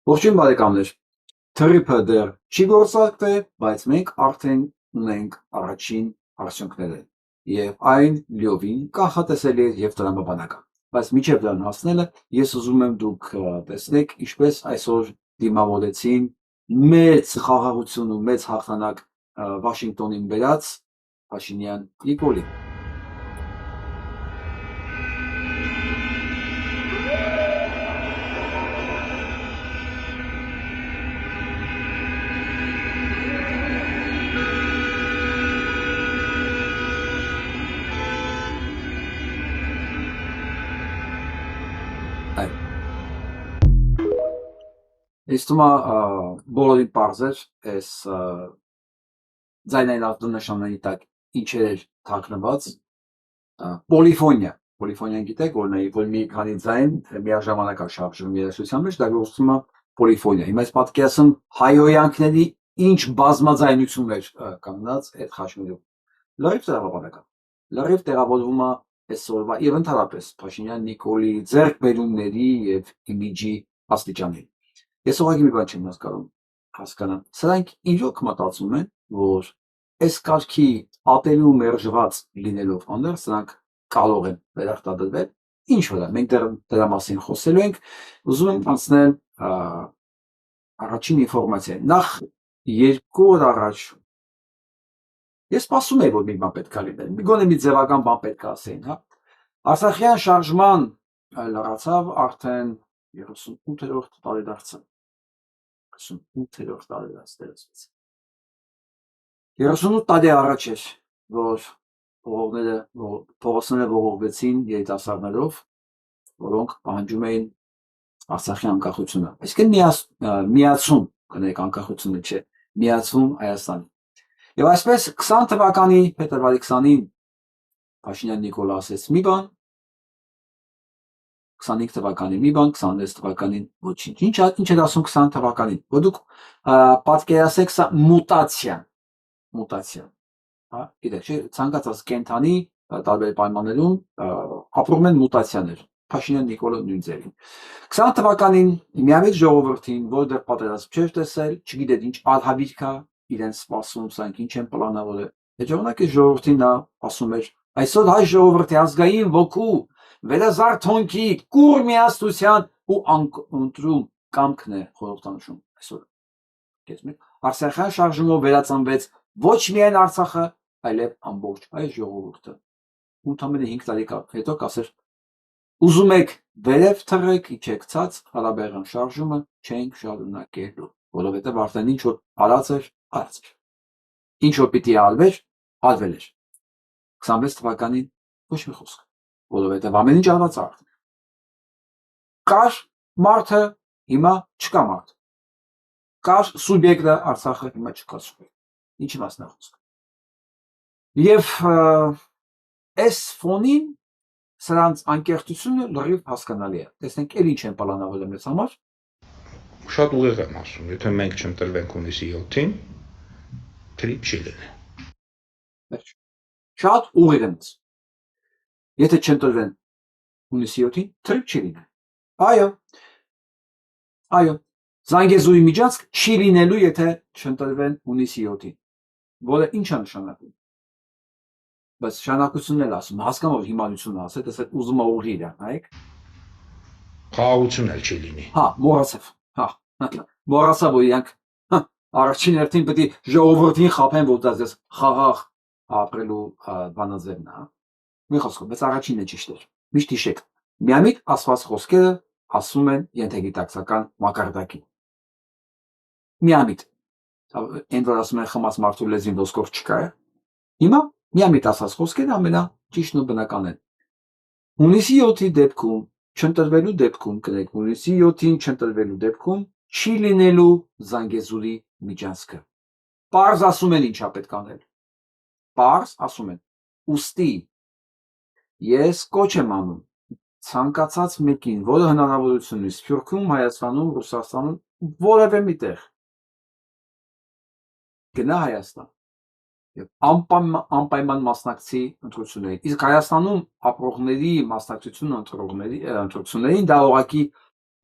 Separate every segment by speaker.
Speaker 1: Ողջույն բարեկամներ, թրիփը դեռ չի գործարկվել, բայց մենք արդեն ունենք առաջին արդյունքները և այն լիովին կանխատեսելի է և տրամաբանական, բայց մինչև դրան հասնելը ես ուզում եմ դուք տեսնեք ինչպես այսօր դիմավորեցին մեծ խաղաղություն ու մեծ հաղթանակ Վաշինգտոնին բերած Փաշինյան-Նիկոլին։ Ես թվում է բոլորին պարզ էր այս ձայնային արտոնշանների տակ ինչեր էր թաքնված պոլիֆոնիան գիտեք որ մի քանի ձայն միաժամանակ է շարժվում երաժշտության մեջ, դա գործում է պոլիֆոնիա։ Հիմա ես պատկերացնում հայհոյանքների ինչ բազմաձայնություն էր կանգնած այդ խաչմերում։ Լրիվ տրամաբանական, լրիվ տեղավորվում է այսօրվա եւ ընդհանրապես Փաշինյան-Նիկոլի ձեռքբերումների եւ իմիջի աստիճանների։ Ես ուղղակի մի բան չեմ հասկանամ, սրանք իրոք մտածում են, որ այս կարգի ատելու մերժված լինելով անձեր, սրանք կարող են վերարտադրվել, ինչ վրա, մենք դրա մասին խոսելու ենք, ուզում եմ անցնել առաջին ինֆորմացիային, նախ 2 օր առաջ, ես սպասում էի, որ մի բան պետք է լինել, գոնե մի ձևական բան պետք է ասեին, հա, Արցախյան շարժման լրացավ արդեն 38-րդ տարեդարձը, 38-րդ տարեդարձ 38 տարի առաջ էր, որ փողոցները ողողվեցին երիտասարդներով, որոնք պահանջում էին Արցախի անկախությունը, այսինքն միացում, կներեք անկախությունը չէ, միացում Հայաստանի։ Եվ այսպես 20 թվականի փետրվարի 20-ին Փաշինյան-Նիկոլը ասեց մի բան, 25 թվականի մի բան, 26 թվականին ոչինչ։ Ինչ էր ասում 20 թվականին, որ դուք պատկերացրեք սա մուտացիա, հա, գիտեք, ցանկացած կենդանի տարբեր պայմաններում ապրում են մուտացիաներ, Փաշինյան-Նիկոլը նույն ձևին։ 20 թվականին միամիտ ժողովրդին, որ դեռ պատերազմ չէր տեսել, չգիտեր ինչ արհավիրք կա իրենց սպասում, սրանք ինչ են պլանավորել։ Այդ ժամանակ այս ժողովրդին նա ասում էր. այսօր հայ ժողովրդի ազգային ոգու վերազարթոնքի կուր միասնության ու ընտրում կամքն է խորհրդանշում այսօր։ Արցախյան շարժումով վերածնվեց ոչ միայն Արցախը, այլև ամբողջ հայ ժողովուրդը։ Ընդամենը 5 տարի հետո կասեր ուզում եք վերև թռեք, իջեք ցած, Ղարաբաղյան շարժումը չենք շարունակելու, որովհետև արդեն ինչ որ արած էր, ինչ որ պիտի արվեր, արվել էր։ 26 թվականին ոչ մի խոսք, որովհետև ամեն ինչ արված է արդեն։ Կար մարդը, հիմա չկա մարդ։ Կար սուբյեկտը, Արցախը, հիմա չկա սուբյեկտ։ Ինչի մասն է խոսքը։ Եվ այս ֆոնին սրանց անկեղծությունը լրիվ հասկանալի է։ Տեսնենք էլ ինչ են պլանավորել մեզ համար։
Speaker 2: Շատ ուղիղ եմ ասում, եթե մենք չընտրվենք հունիսի 7-ին, թրիփ չի լինի։
Speaker 1: Շատ ուղիղ եմ ասում։ Եթե չընտրվեն հունիսի 7-ին, թրիփ չի լինի։ Այո, Զանգեզուրի միջանցք չի լինելու, եթե չընտրվեն հունիսի 7-ին, որը ինչ է նշանակում։ Բայց շանակությունն էլ ասում, հասկանում որ հիմարությունը ասել, տեսեք ուզում է ուղի իրան, նայեք։
Speaker 2: Խաղաղություն էլ չի լինի։
Speaker 1: Հա, մոռացավ, որ իրանք առաջին հերթին պետք է ժողովրդին խափեն, որ դա ձեզ խաղաղ ապրելու բանաձևն է։ Մի խոսքով, բայց առաջինը ճիշտ էր։ Միշտ հիշեք, միամիտ ասված խոսքերը ասում են ենթագիտակցական մակարդակին։ Միամիտ։ Այն որ ասում են խմած մարդու լեզվին ոսկոր չկա է։ Հիմա միամիտ ասած խոսքերը ամենաճիշտն ու բնական են։ Հունիսի 7-ի դեպքում չընտրվելու դեպքում, կներեք, հունիսի 7-ին չընտրվելու դեպքում չի լինելու Զանգեզուրի միջանցքը։ Պարզ ասում են ինչա պետք անել։ Պարզ ասում են։ Ուստի ես կոչ եմ անում ցանկացած մեկին, որը հնարավորություն ունի Սփյուռքում, Հայաստանում, Ռուսաստանում, որևէ մի տեղ գնա Հայաստան եւ անպայման մասնակցի ընտրություններին։ Իսկ Հայաստանում ապրողների մասնակցությունը ընտրություններին դա ուղղակի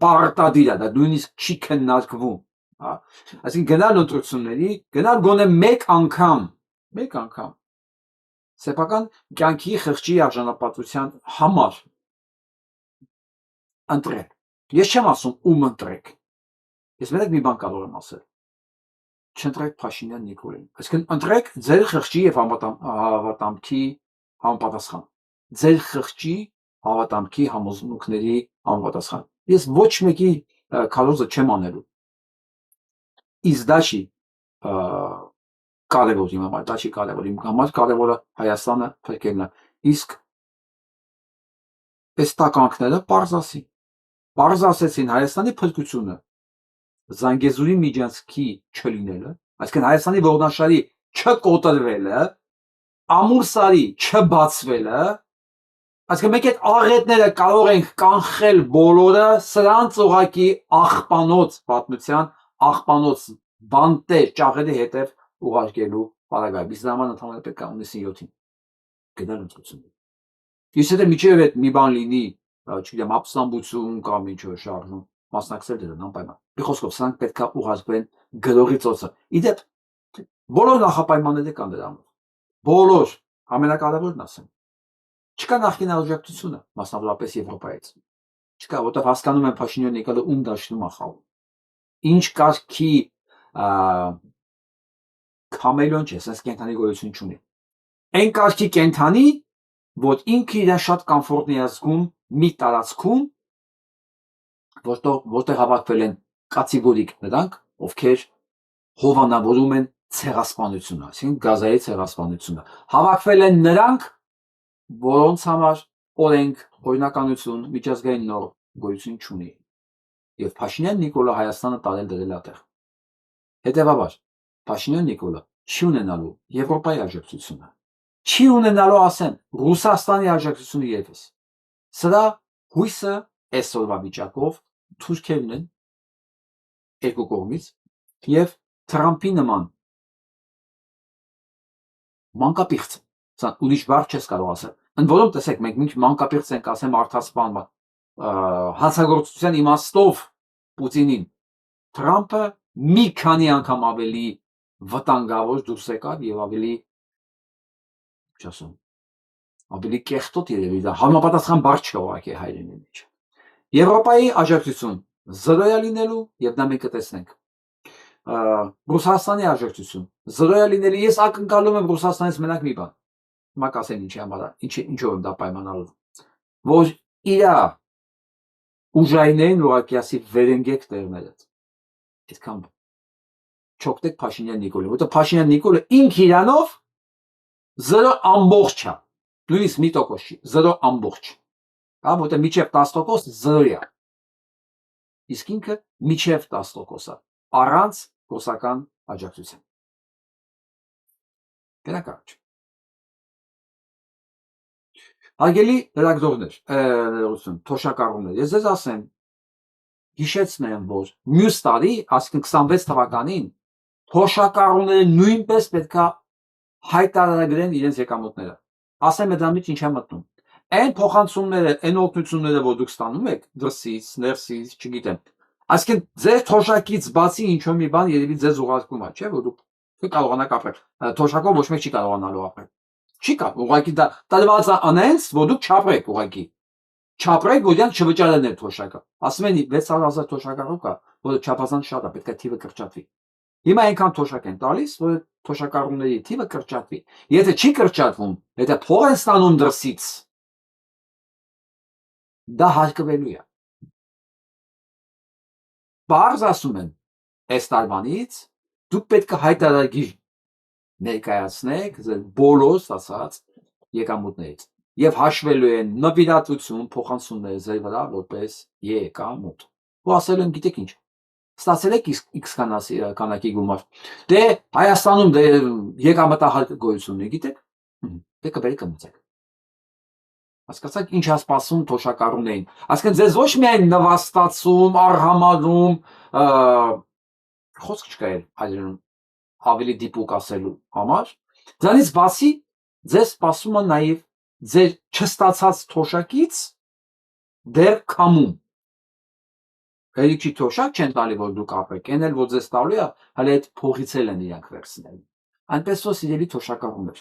Speaker 1: պարտադիր է, դա նույնիսկ չի քննարկվում, հա։ Այսինքն գնալ ընտրությունների, գնալ գոնե մեկ անգամ սեփական կյանքի խղճի արժանապատվության համար ընտրել։ Ես չեմ ասում ում ընտրեք։ Ես մենակ մի բան կարող եմ ասել։ Չընտրեք Փաշինյան Նիկոլին։ Այսինքն ընտրեք ձեր խղճի եւ հավատամքի համապատասխան։ Ձեր խղճի հավատամքի համոզմունքների համապատասխան։ Ես ոչ մեկի քարոզը չեմ անելու։ Իսկ դա չի կարևոր իմ համար, դա չի կարևոր։ Իմ համար կարևորը Հայաստանը փրկելն է։ Իսկ այս տականքները պարզ ասեցին Հայաստանի փրկությունը Զանգեզուրի միջանցքի չլինելը, այսինքն Հայաստանի ողնաշարի չկոտրվելը, Ամուր սարի չբացվելը, այսինքն մենք այդ աղետները կարող ենք կանխել բոլորը, սրանց ուղակի աղբանոց պատմության, աղբանոց բանտեր ճաղերի հետև ուղարկելու պարագայում։ Իսկ դրա համար ընդհանրապես պետք է 97-ին գնալ ընտրությունների։ Իսկ եթե միջև այդ մի բան լինի, չգիտեմ, ապստամբություն կամ ինչ-որ շարժում, մասնակցել դրան անպայման։ Մի խոսքով, սրանք պետք է ուղարկվեն գրողի ծոցը։ Իդեպ, բոլոր նախապայմանները կան դրա համար։ Բոլոր, ամենակարևորն ասեմ։ Չկա նախկին աջակցությունը, մասնավորապես Եվրոպայից։ Չկա, որտեղ հասկանում են Փաշինյան Նիկոլը ում դաշնում է խաղում։ Ինչ կարգի քամելոն չէ, sense կենթանի գոյություն չունի։ Այն կարգի կենթանի, որ ինքը իրեն շատ կոմֆորտն է զգում մի տարածքում, որտեղ հավաքվել են կատեգորիկ նրանք, ովքեր հովանավորում են ցեղասպանությունը, այսինքն Գազայի ցեղասպանությունը։ Հավաքվել են նրանք, որոնց համար օրենք, օրինականություն, միջազգային նորմ գոյություն չունի։ Եվ Փաշինյան Նիկոլը Հայաստանը տարել դրել ատեղ։ Հետևաբար, Փաշինյան Նիկոլը չի ունենալու Եվրոպայի աջակցությունը, չի ունենալու, ասեմ, Ռուսաստանի աջակցությունը եւս։ Սրա հույսը այսօրվա վիճակով թուրքերն են երկու կողմից եւ Թրամփի նման մանկապիղծ, սա ուրիշ բառ չես կարող ասել։ Ընդ որում, տեսեք, մենք ինչ մանկապիղծ ենք ասեմ արդասպան հանցագործության իմաստով Պուտինին, Թրամփը մի քանի անգամ ավելի վտանգավոր դուրս եկավ եւ ավելի, չասեմ, ավելի կեղտոտ երևի դա համապատասխան բառ չէ ուղղակի հայրենի մեջ։ Եվրոպայի աջակցություն զրոյա լինելու եւ դա մենք կտեսնենք։ Ռուսաստանի աջակցություն զրոյա լինելու, ես ակնկալում եմ Ռուսաստանից մենակ մի բան։ Հիմա կասեմ ինչի համար, ինչով դա պայմանավորվում, որ իր ուժայիններին ուղղակի ասի վերենգեք տեղներդ։ Այդքան չօգտեք Փաշինյան Նիկոլին, որտեղ Փաշինյան Նիկոլը ինք իրանով 0 ամբողջ է, նույնիսկ մի տոկոս չի, 0 ամբողջ։ Հա, որտեղ միջև 10% զրոյա։ Իսկ ինքը միջև 10% է, առանց ռուսական աջակցության։ Կրակաչ։ Հարգելի լրագրողներ, թոշակառուներ, ես ձեզ ասեմ, հիշեցնեմ, որ մյուս տարի, այսինքն 26 թվականին, թոշակառուները նույնպես պետք է հայտարարագրեն իրենց եկամուտները։ Ասեմ դրանից ինչ է մտնում։ Այն փոխանցումները, այն օգնությունները, որ դուք ստանում եք դրսից, ներսից, չգիտեմ։ Այսինքն ձեր թոշակից բացի ինչ-որ մի բան երևի ձեզ ուղարկվում է, չէ՞, որ դուք կարողանաք ապրել։ Թոշակով ոչ մեկ չի կարողանալու ապրել։ Չի կա, ուղղակի դա տրված է անենց, որ դուք չապրեք ուղղակի։ Չապրեք, որ դրանք չվճարեն այդ թոշակը։ Ասում են 600,000 թոշակառու կա, որը չափազանց շատ է, պետք է թիվը կրճատվի։ Հիմա այնքան թոշակ են տալիս, որ թոշակառուների թիվը կրճատվի։ Եթե չի կրճատվում, եթե փող են ստանում դրսից, դա հարկվելու է։ Բարձ ասում են, այս տարվանից դուք պետք է հայտարարագիր ներկայացնեք ձեր բոլոր ստացած եկամուտներից եւ հաշվելու են նվիրատվություն փոխանցումներ ձեր վրա որպես եկամուտ։ Ու ասել են, գիտեք ինչ, ստացել եք X քանակի գումար։ Դե Հայաստանում դե եկամտահարկ գոյություն ունի, գիտեք։ Դե կբերեք կմուծեք։ Հասկացաք ինչ է սպասում թոշակառուներին։ Այսինքն ձեզ ոչ միայն նվաստացում, արհամարում, խոսք չկա այլն ավելի դիպուկ ասելու համար, դրանից բացի ձեզ սպասում է նաև ձեր չստացած թոշակից դեռ քամում։ Էլիքի թոշակ չեն տալի, որ դուք ապրեք, այն էլ որ ձեզ տալու է, հələ այդ փողից էլ են իրանք վերցնել։ Այնպես որ սիրելի թոշակառուներ,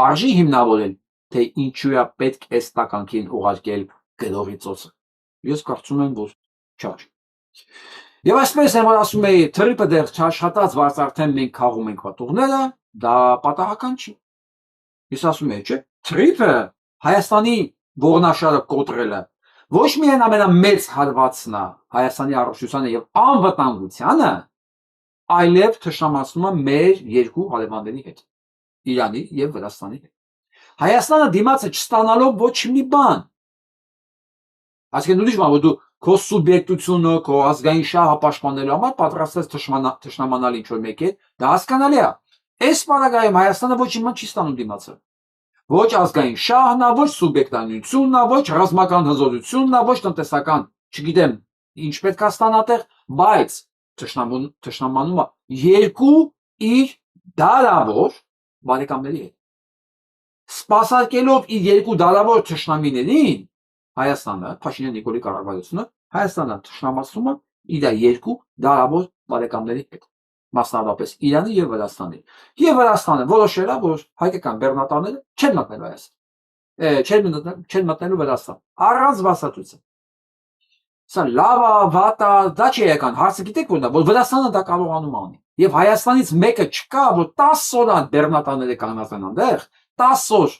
Speaker 1: արժի հիմնավորել, թե ինչու է պետք այս տականքին ուղարկել գրողի ծոցը։ Ես կարծում եմ, որ չար։ Եվ այսպես եմ, որ ասում էի, թրիպը դեռ չաշխատած, բայց արդեն մենք քաղում ենք պատուղները, դա պատահական չի։ Ես ասում եմ, չէ, թրիպը Հայաստանի ողնաշարը կոտրելը ոչ միայն ամենամեծ հարվածն է Հայաստանի առողջությանը եւ անվտանգությանը, այլև թշնամացնում է մեր երկու հարևանների հետ, Իրանի եւ Վրաստանի հետ։ Հայաստանը դիմացը չստանալով ոչ մի բան։ Այսինքն ուրիշ բան, որ դու քո սուբյեկտությունը, քո ազգային շահը պաշտպանելու համար պատրաստ ես թշնամանալ ինչ-որ մեկի հետ, դա հասկանալի է։ Այս բանագայում Հայաստանը ոչ մի բան չի ստանում դիմացը։ Ոչ ազգային շահն է, ոչ սուբյեկտանությունն է, ոչ ռազմական հզորությունն է, ոչ տնտեսական, չգիտեմ, ինչ պետք է ստանա տեղ, բայց թշնամանում է երկու իր դարավոր բարեկամների հետ։ Սպասարկելով իր երկու դարավոր թշնամիներին, Հայաստանը, Փաշինյան Նիկոլի կառավարությունը, Հայաստանը թշնամացնում է իր երկու դարավոր բարեկամների հետ, մասնավորապես Իրանի եւ Վրաստանի։ Եվ Վրաստանը որոշել է, որ հայկական բեռնատարները չեն մտնելու Հայաստան, չեն մտնելու Վրաստան, առանց բացատրության։ Սա լավ է, վատ է, դա չի եկան, հարցը գիտեք որն է, որ Վրաստանը դա կարողանում է անի։ Եվ Հայաստանից մեկը չկա, որ 10 օր բեռնատարները կանգնած են այնտեղ, 10 օր։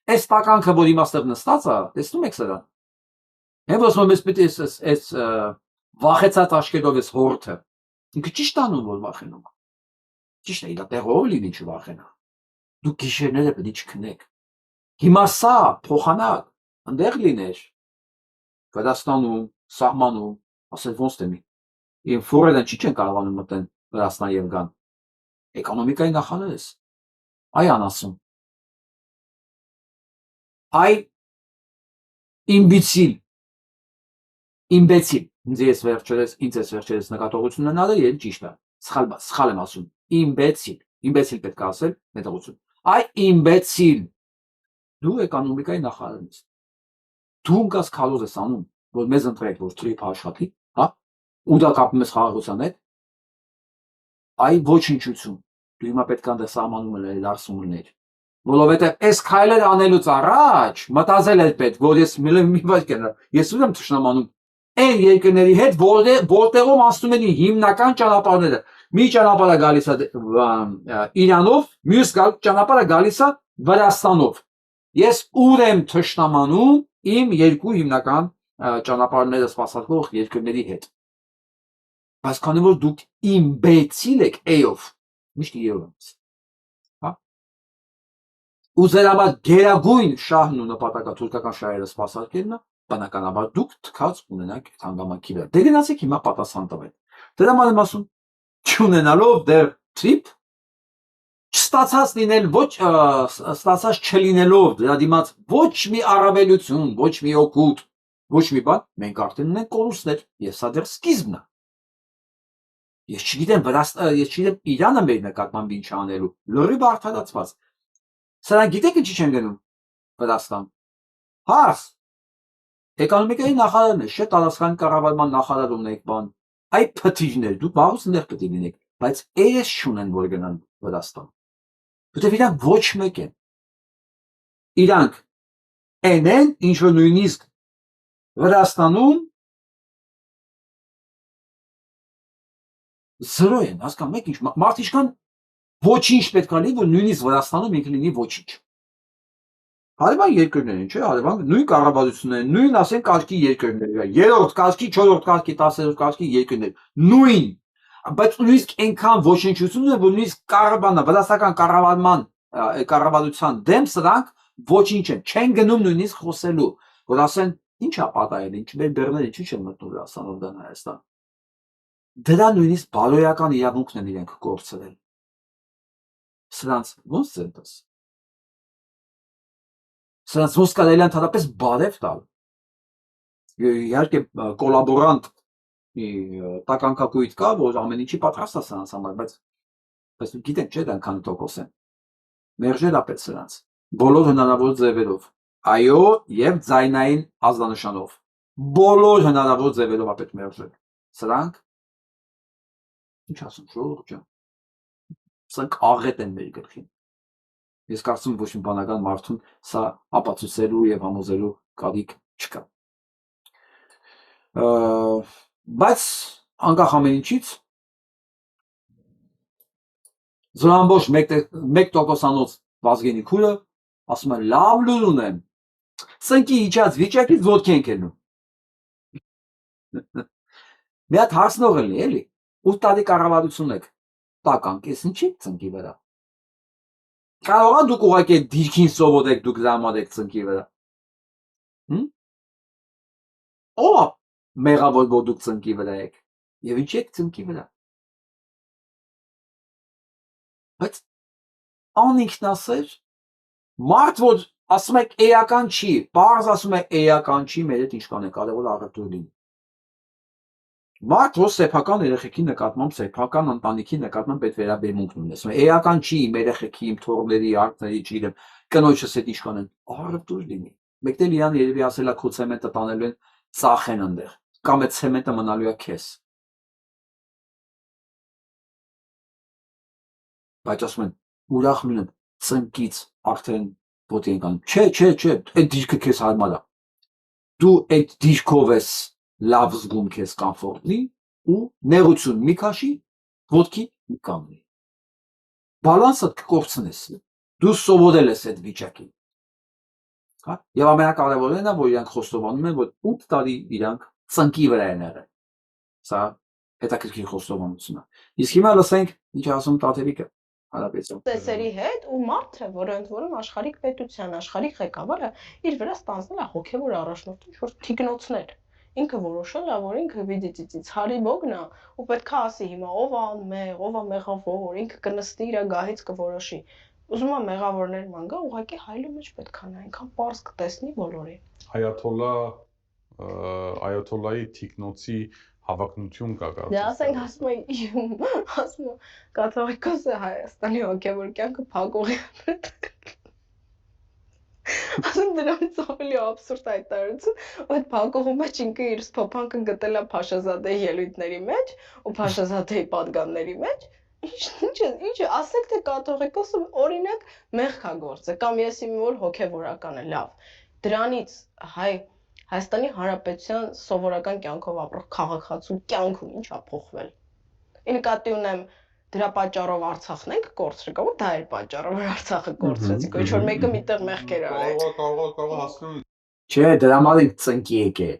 Speaker 1: Այս տականքը, որ իմաստեղ նստած է, տեսնում եք սրան։ Հենց ոսում ես պետք է այս վախեցած աչքերով ես հորթը։ Ինքը ճիշտ անում որ վախենում է։ Ճիշտ է, դա տեղով լինի չվախենա։ Դուք գիշերները պետք է չքնեք։ Հիմա սա փոխանակ այնտեղ լիներ Վրաստանում, սահմանում, ասել ոնց դեմի։ Իմ ֆորելն չի չեն կարողանում մտնել Վրաստան եւ գան։ Էկոնոմիկայի նախարարս։ Այ անասում։ Այ իմբիցիլ, ինձ ես վերջերս նկատողություն են արել եւ ճիշտ է, սխալ եմ ասում, իմբեցիլ պետք է ասել, մտածություն, այ իմբեցիլ, դու էկոնոմիկայի նախարարն ես, դու ինքս քալոզ ես անում, որ մեզ ընտրեք, որ թրիփը աշխատի, հա, ու դա կապում ես խաղաղության հետ, այ ոչնչություն, դու հիմա պետք է այնտեղ սահմանում էլ արսում լիներ, որովհետև այս քայլերը անելուց առաջ մտածել էր պետք, որ ես մի բան կենա, ես ուզում եմ թշնամանում այն երկրների հետ, որտեղում անցնում են հիմնական ճանապարհները։ Մի ճանապարհը գալիս է Իրանով, մյուս ճանապարհը գալիս է Վրաստանով։ Ես ուր եմ թշնամանում իմ երկու հիմնական ճանապարհները սպասարկող երկրների հետ։ Բայց քանի որ դուք իմբեցիլ եք A-ով, միշտ E-ով եմ։ Ու ձեր համար գերագույն շահն ու նպատակը թուրքական շահերը սպասարկելն է, բնականաբար դուք թքած ունենաք այդ հանգամանքի վրա։ Դե գնացեք հիմա պատասխան տվեք։ Դրա համար եմ ասում, չունենալով դեռ թրիփ, չստացած լինել, ստացած չլինելով դրա դիմաց ոչ մի առավելություն, ոչ մի օգուտ, ոչ մի բան, մենք արդեն ունենք կորուստներ, եւ սա դեռ սկիզբն է։ Ես չգիտեմ Իրանը մեր նկատմամբ ինչ անելու, լրիվ արդարացված։ Սրանք գիտեք ինչի չեն գնում Վրաստան։ Հարց։ Էկոնոմիկայի նախարարն է, չէ՞ տարածքային կառավարման նախարար ունեք բան։ Այ փթիժներ, դու բաղուցներ պետք է լինեք, բայց էս չունեն որ գնան Վրաստան։ Որտեւ իրանք ոչ մեկ են։ Իրանք են, ինչ որ նույնիսկ Վրաստանում զրո են, հասկանում եք ինչ, մարդ ինչքան ոչինչ պետք է լինի, որ նույնիսկ Վրաստանում ինքը լինի ոչինչ։ Հարևան երկրներ են, չէ՞, հարևան նույն կառավարությունները, նույն ասենք կարգի երկրները, 3-րդ կարգի, 4-րդ կարգի, 10-րդ կարգի երկրներ, նույն, բայց նույնիսկ այնքան ոչնչություն է, որ նույնիսկ վրաստական կառավարության դեմ սրանք ոչինչ են, չեն գնում նույնիսկ խոսելու, որ ասեն ինչ է պատահել, ինչ մեր բեռները ինչու չեն մտնում Վրաստանով դան Հայաստան։ Դրա նույնիսկ բարոյական իրավունքն են իրենք կորցրել։ Սրանց ոնց ցենտես։ Սրանց ոնց կարելի է ընդհանրապես բարև տալ։ Իհարկե կոլաբորանտ տականքակույտ կա, որ ամեն ինչի պատրաստ է սրանց համար, բայց գիտենք չէ՞ դա քանի տոկոս են։ Մերժել ապետ սրանց բոլոր հնարավոր ձևերով, այո եւ ձայնային ազդանշանով, բոլոր հնարավոր ձևերով ապետ մերժել։ Սրանք ինչ ասում ժողովուրդ ջան, սրանք աղետ են մեր գլխին։ Ես կարծում եմ ոչ մի բանական մարդուն սա ապացուցելու եւ համոզելու կարիք չկա։ Բայց անկախ ամեն ինչից զորամբոշ 1%-անոց Վազգենի քուրը ասում է լավ լուր ունեմ, ծնկի իջած վիճակից ոտքի ենք ելնում։ Մի հատ հարցնող էլի, էլի, 8 տարի կառավարություն եք, տական, կես ինչի ծնկի վրա։ Կարող է դուք ուղղակի դիրքին սովորեք, դուք դրամատեք ծնկի վրա։ Ո՞վ է մեղավոր, որ դուք ծնկի վրա եք։ Եվ ինչի եք ծնկի վրա։ Բայց անինքնասեր մարդ, որ ասում եք էական չի, պարզ ասում է էական չի, մեր հետ ինչ կան է, կարևոր առևտուր լինի։ Մարդ, որ սեփական երեխեքի նկատմամբ, սեփական ընտանիքի նկատմամբ այդ վերաբերմունքն ունի, ասում է էական չի, իմ երեխեքի, իմ թոռների, արտների, չգիտեմ, կնոջս հետ ինչ կանեն, առևտուր լինի։ Մեկն էլ իրան երևի ասելա քո ցեմենտը տանելու են ծախեն այնտեղ, կամ այդ ցեմենտը մնալու է քեզ։ Բայց ասում են, ուրախ լինեմ, ծնկից արդեն ոտի ենք անում։ Չէ, այդ դիրքը քեզ հարմար է։ Դու այդ դիրքով ես լավ զգում քեզ կոմֆորտնի ու նեղություն մի քաշի, ոտքի մի կանգնի։ Բալանսը կկորցնես։ Դու սովորել ես այդ վիճակին։ Հա? Եվ ամենակարևորն է, որ իրանք խոստովանում են, որ 8 տարի իրանք ծնկի վրա են եղել։ Սա հետաքրքիր խոստովանություն է։ Իսկ հիմա լսենք ինչ ասում Տաթևիկը հարաբերությամբ
Speaker 3: ծեսերի հետ ու մարդը, որը ընդ որում աշխարհիկ պետության, աշխարհիկ ղեկավարը իր վրա ստանձնել է հոգևոր առաջնորդի ինչ-որ թիկնոցներ։ Ինքը որոշել է, որ ինքը վիդիցից հարի բոգնա ու պետքա ասի հիմա ով է անմեղ, ով է մեղավոր, ինքը կնստի իր գահից կորոշի։ Ուզում եմ մեղավորներ ման գա, ուղղակի հայլու մեջ պետքա նա այնքան պարզ կտեսնի բոլորին։
Speaker 4: Այաթոլլայի թիկնոցի հավակնություն կա կարծես։
Speaker 3: Դե ասենք ասում է կաթողիկոսը Հայաստանի հոգևոր կյանքը փակողի ասում դրանից ավելի աբսուրդ հայտարարություն, ու այդ փակողի մեջ ինքը իր սփոփանքը գտել է Փաշազադեի ելույթների մեջ ու Փաշազադեի պատգամների մեջ։ Ինչ ասեք թե կաթողիկոսը օրինակ մեղք է գործը կամ ես իմ որ հոգևորական է, լավ։ Դրանից Հայաստանի Հանրապետության սովորական կյանքով ապրող քաղաքացու կյանքում ինչ է փոխվել։ Ի նկատի ունեմ դրա պատճառով Արցախն ենք կորցրել, կամ դա էր պատճառը, որ Արցախը կորցրեցիք, ոչ որ մեկը միտեղ մեղքեր արել։
Speaker 4: Կարող հասնում։
Speaker 1: Չէ, դրա համար ենք ծնկի եկել։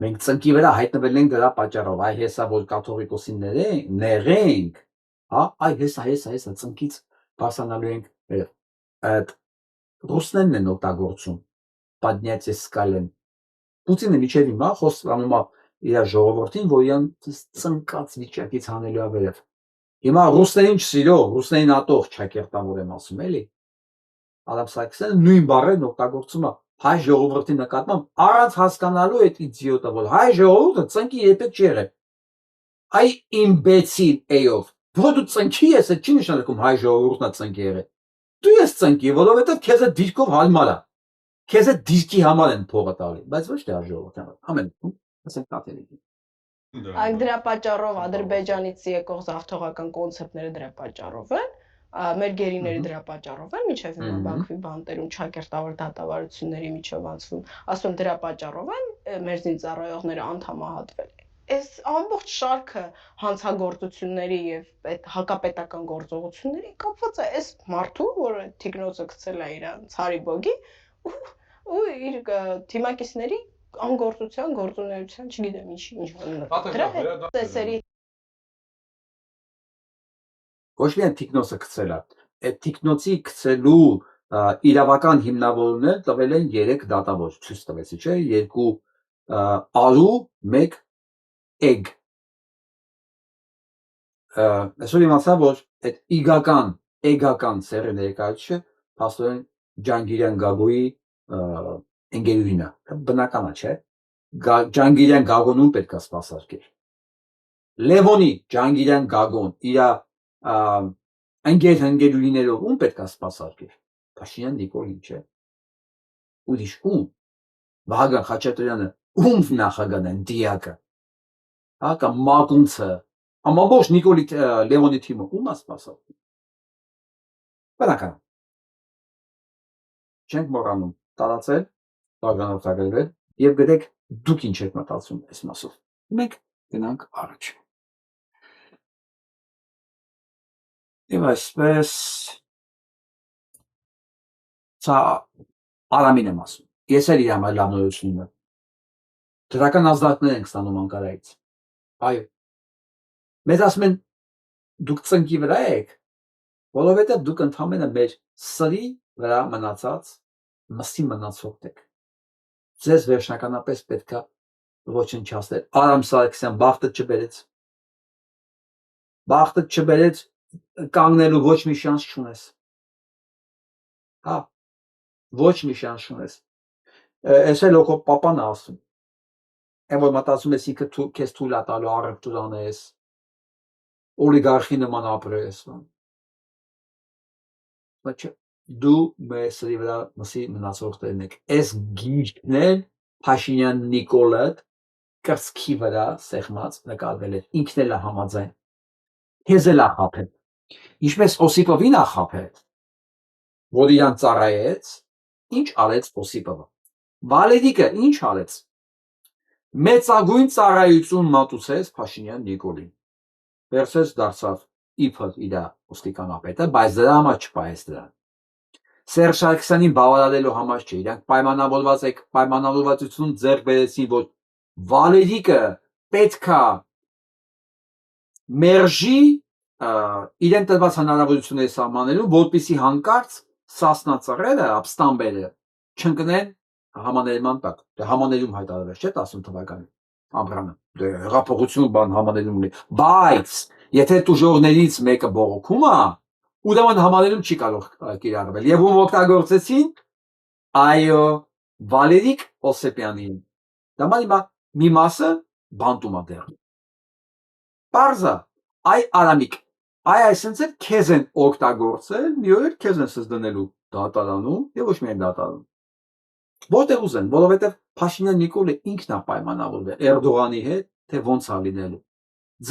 Speaker 1: Մենք ծնկի վրա հայտնվել ենք դրա պատճառով, այ հեսա որ կաթողիկոսին նեղենք, հա, այ հեսա ծնկից բարձրանալու ենք վերև։ Այդ ռուսներն են օգտագործում поднятие скален։ Պուտինը միջև հիմա խոստանում է իր ժողովրդին, որ իրան ծնկած վիճակից հանելու է վերև։ Հիմա ռուսներին չսիրո, ռուսներին ատող չակերտավոր եմ ասում, էլի։ Ադամ Սարգսյանը նույն բառերն օգտագործում է հայ ժողովրդի նկատմամբ, առանց հասկանալու այդ իդիոտը, որ հայ ժողովուրդը ծնկի երբեք չի եղել։ Այ իմբեցիլ էյով, որ դու ծնկի ես, այդ չի նշանակում հայ ժողովուրդն է ծնկի եղել։ Դու ես ծնկի, որովհետև քեզ այդ դիրքով հարմար է։ Քեզ այդ դիրքի համար են փողը տալի, բայց ոչ թե ժողովրդի համար։ Ամեն դեպքում, ասենք Տաթևիկի։
Speaker 3: Այդ դրա պատճառով Ադրբեջանից եկող զարթողական կոնցեպտները դրա պատճառով են, մեր գերիների դրա պատճառով են, միջև հիմա Բաքվի բանտերում չակերտավոր դատավարությունների միջով անցվում, ասում դրա պատճառով են մեր զինծառայողները անդամահատվել։ Այս ամբողջ շարքը հանցագործությունների եւ այդ հակապետական գործողությունների կապված է այս մարդու, որը թիկնոցը գցել է իր ցարիբոգի ու իր թիմակիցների անգործության, գործունեության, չգիտեմ ինչ դրա հետ ծեսերի
Speaker 1: Ոչ միայն թիկնոցը գցել է, այդ թիկնոցի գցելու իրավական հիմնավորումներ տվել են 3 դատավոր, ցույց տվեցի, չէ, 2 արու, 1 egg։ Այսօր իմացա, որ այդ էգական սերի ներկայացուցիչը փաստորեն Ջանգիրյան Գագոյի ընկերուհին է, բնական է, չէ։ Ջանգիրյան Գագոնում պետք է սպասարկել։ Լևոնի Ջանգիրյան Գագոն իր ընկերուհիներով ում պետք է սպասարկել։ Փաշինյան Նիկոլին, չէ։ Ուրիշ ում։ Վահագն Խաչատրյանը ում նախագահն են դիակը։ հա կամ մակունցը ամբողջ Նիկոլի Լևոնի թիմը ում է սպասել բնական չենք մոռանում տարածել բաժանորդագրել եւ գտեք դուք ինչ եք մտածում այս մասով մենք գնանք առաջ եւ այսպես սա Արամին եմ ասում ես էլ իր համար լավ նորություն ունեմ դրական ազդակներ ենք ստանում Անկարայից այո մեզ ասում են դուք ծնկի վրա եք որովհետեւ դուք ընդհանրապես մեր սրի վրա մնացած մսի մնացող եք ձեզ վերջնականապես պետքա ոչնչացնել Արամ Սարգսյան բախտը չբերեց կանգնելու ոչ մի շանս չունես հա ոչ մի շանս չունես ես էլ օկո պապան ասում այն որ մտածում ես ինքը քեզ թույլ է տալու առևտուր անես օլիգարխի նման ապրես բայց դու մեր սրի վրա մսի մնացորդներն եք այս գիրքն էլ Փաշինյան Նիկոլը կրծքի վրա սեղմած նկատվել է ինքն էլ է համաձայն քեզ էլ է խաբել ինչպես Օսիպովին է խաբել որ իրան ծառայեց ինչ արեց Օսիպովը Վալերիկը ինչ արեց մեծագույն ծառայություն մատուցեց Փաշինյան Նիկոլին վերցրեց դարձավ իբր իր ոստիկանապետը բայց դրա համար չպայեց դրան Սերժ Սարգսյանին բավարարելու համար չէ իրանք պայմանավորվածություն ձեռք բերեցին որ Վալերիկը պետքա մերժի իրեն տրված հնարավորությունների սահմանելու որպեսզի հանկարծ Սասնա ծռերը ապստամբերը չընկնեն համաներման տակ դե համաներում հայտարարվեց չէ 10 թվականին Աբրամը դե հեղափոխություն բան համաներում ունի բայց եթե տուժողներից մեկը բողոքում է ուրեմն համաներում չի կարող կիրառվել եւ ում օգտագործեցին այո Վալերիկ Օսիպյանին դա մի մասը բանտում է դեռ Պարզա այ Արամիկ այ այսինքն քեզ են օգտագործել մի օր քեզ են սս դնելու դատարանում եւ ոչ միայն դատարանում որտեղ ուզեն որովհետեւ Փաշինյան Նիկոլը ինքն է պայմանավորվել Էրդողանի հետ թե ոնց է լինելու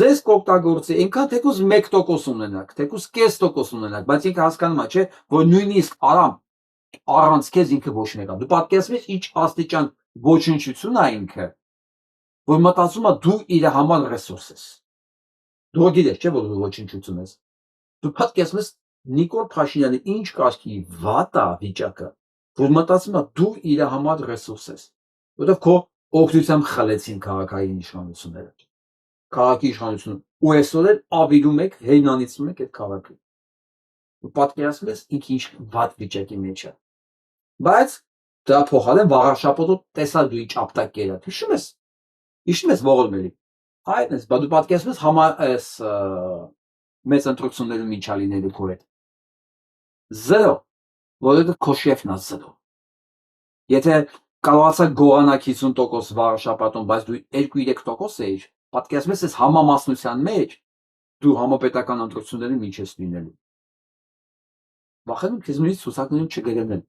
Speaker 1: ձեզ կօգտագործի այնքան թեկուզ 1% ունենաք թեկուզ կես տոկոս ունենաք բայց ինքը հասկանում է չէ որ նույնիսկ Արամ առանց քեզ ինքը ոչ մեկա դու պատկերացնում ես ինչ աստիճան ոչնչություն է ինքը որ մտածում է դու իր համար ռեսուրս ես դու գիտես չէ որ դու ոչնչություն ես դու պատկերացնում ես Նիկոլ Փաշինյանը ինչ կարգի վատ է վիճակը որ մտածում է դու իր համար ռեսուրս ես որովհետև քո օգնությամբ խլեցին քաղաքային իշխանությունները քաղաքի իշխանությունը ու այսօր էլ ավիրում եք հեյնանիցում եք այդ քաղաքը ու պատկերացնում ես ինքը ինչ վատ վիճակի մեջ է բայց դա փոխարեն վաղարշապոտը տեսա դու ինչ ապտակ կերա հիշում ես ողորմելի այդ էս բա դու պատկերացնում ես համար էս մեծ ընտրություններում ինչա լինելու քո հետ 0 որովհետև քո շեֆն է 0 եթե կարողացա գողանա 50% վաղարշապատում բայց դու 2-3% էիր պատկերացնում ես համամասնության մեջ դու համապետական ընտրություններում ինչ ես լինելու վախենում քեզ նույնիսկ ցուցակներում չգրեն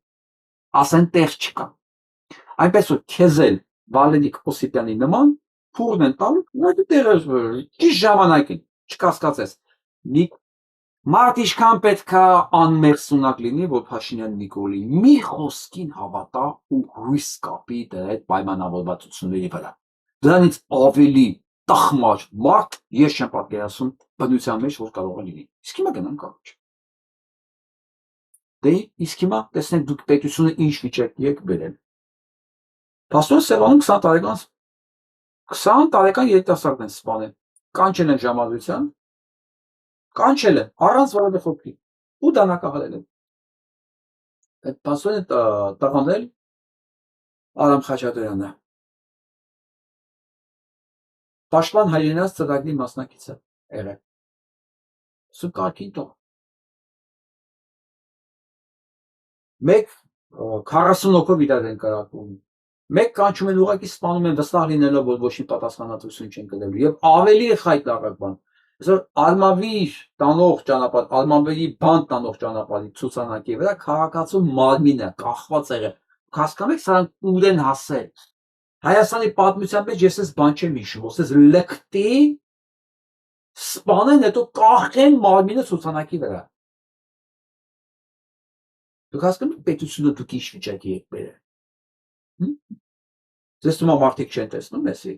Speaker 1: ասեն տեղ չկա այնպես որ քեզ էլ Վալերիկ Օսիպյանի նման փուրն են տալու նա տեղը ճիշտ ժամանակին չկասկածես մարդ ինչքան պետքա անմերսունակ լինի որ Փաշինյան Նիկոլի մի խոսքին հավատա ու հույս կապի դրա այդ պայմանավորվածությունների վրա դրանից ավելի տխմար մարդ ես չեմ պատկերացնում բնության մեջ որ կարող է լինի իսկ հիմա գնանք առաջ դե իսկ հիմա տեսնենք դուք պետությունը ինչ վիճակի եք բերել Պաստոր Սևանում 20 տարեկան երիտասարդ են սպանել կանչել են ժամադրության կանչել են առանց որևէ խոքի ու դանակահարել են այդ պաստորը տղանել Արամ Խաչատրյանը Պաշտպան հայրենաց ծրագրի մասնակից է եղել սու կարգին տող մեկ 40 հոգով իրար են կրակում մեկ կանչում են ուղղակի սպանում են վստահ լինելով որ ոչ մի պատասխանատվություն չեն կրելու եւ ավելի խայտարակ բան այսօր Արմավիր տանող ճանապարհ Արմավիրի բանտ տանող ճանապարհի ցուցանակի վրա քաղաքացու մարմինը կախված եղել հասկանու եք սրանք ուր են հասել Հայաստանի պատմության մեջ ես այս բան չեմ հիշում, ոսես լկտի սպանեն, հետո կախեն մարմինը ցուցանակի վրա։ Դուք հասկանում եք պետությունը դուք ինչ վիճակի եք բերել։ Ձեզ թվում է մարդիկ չեն տեսնում էսի։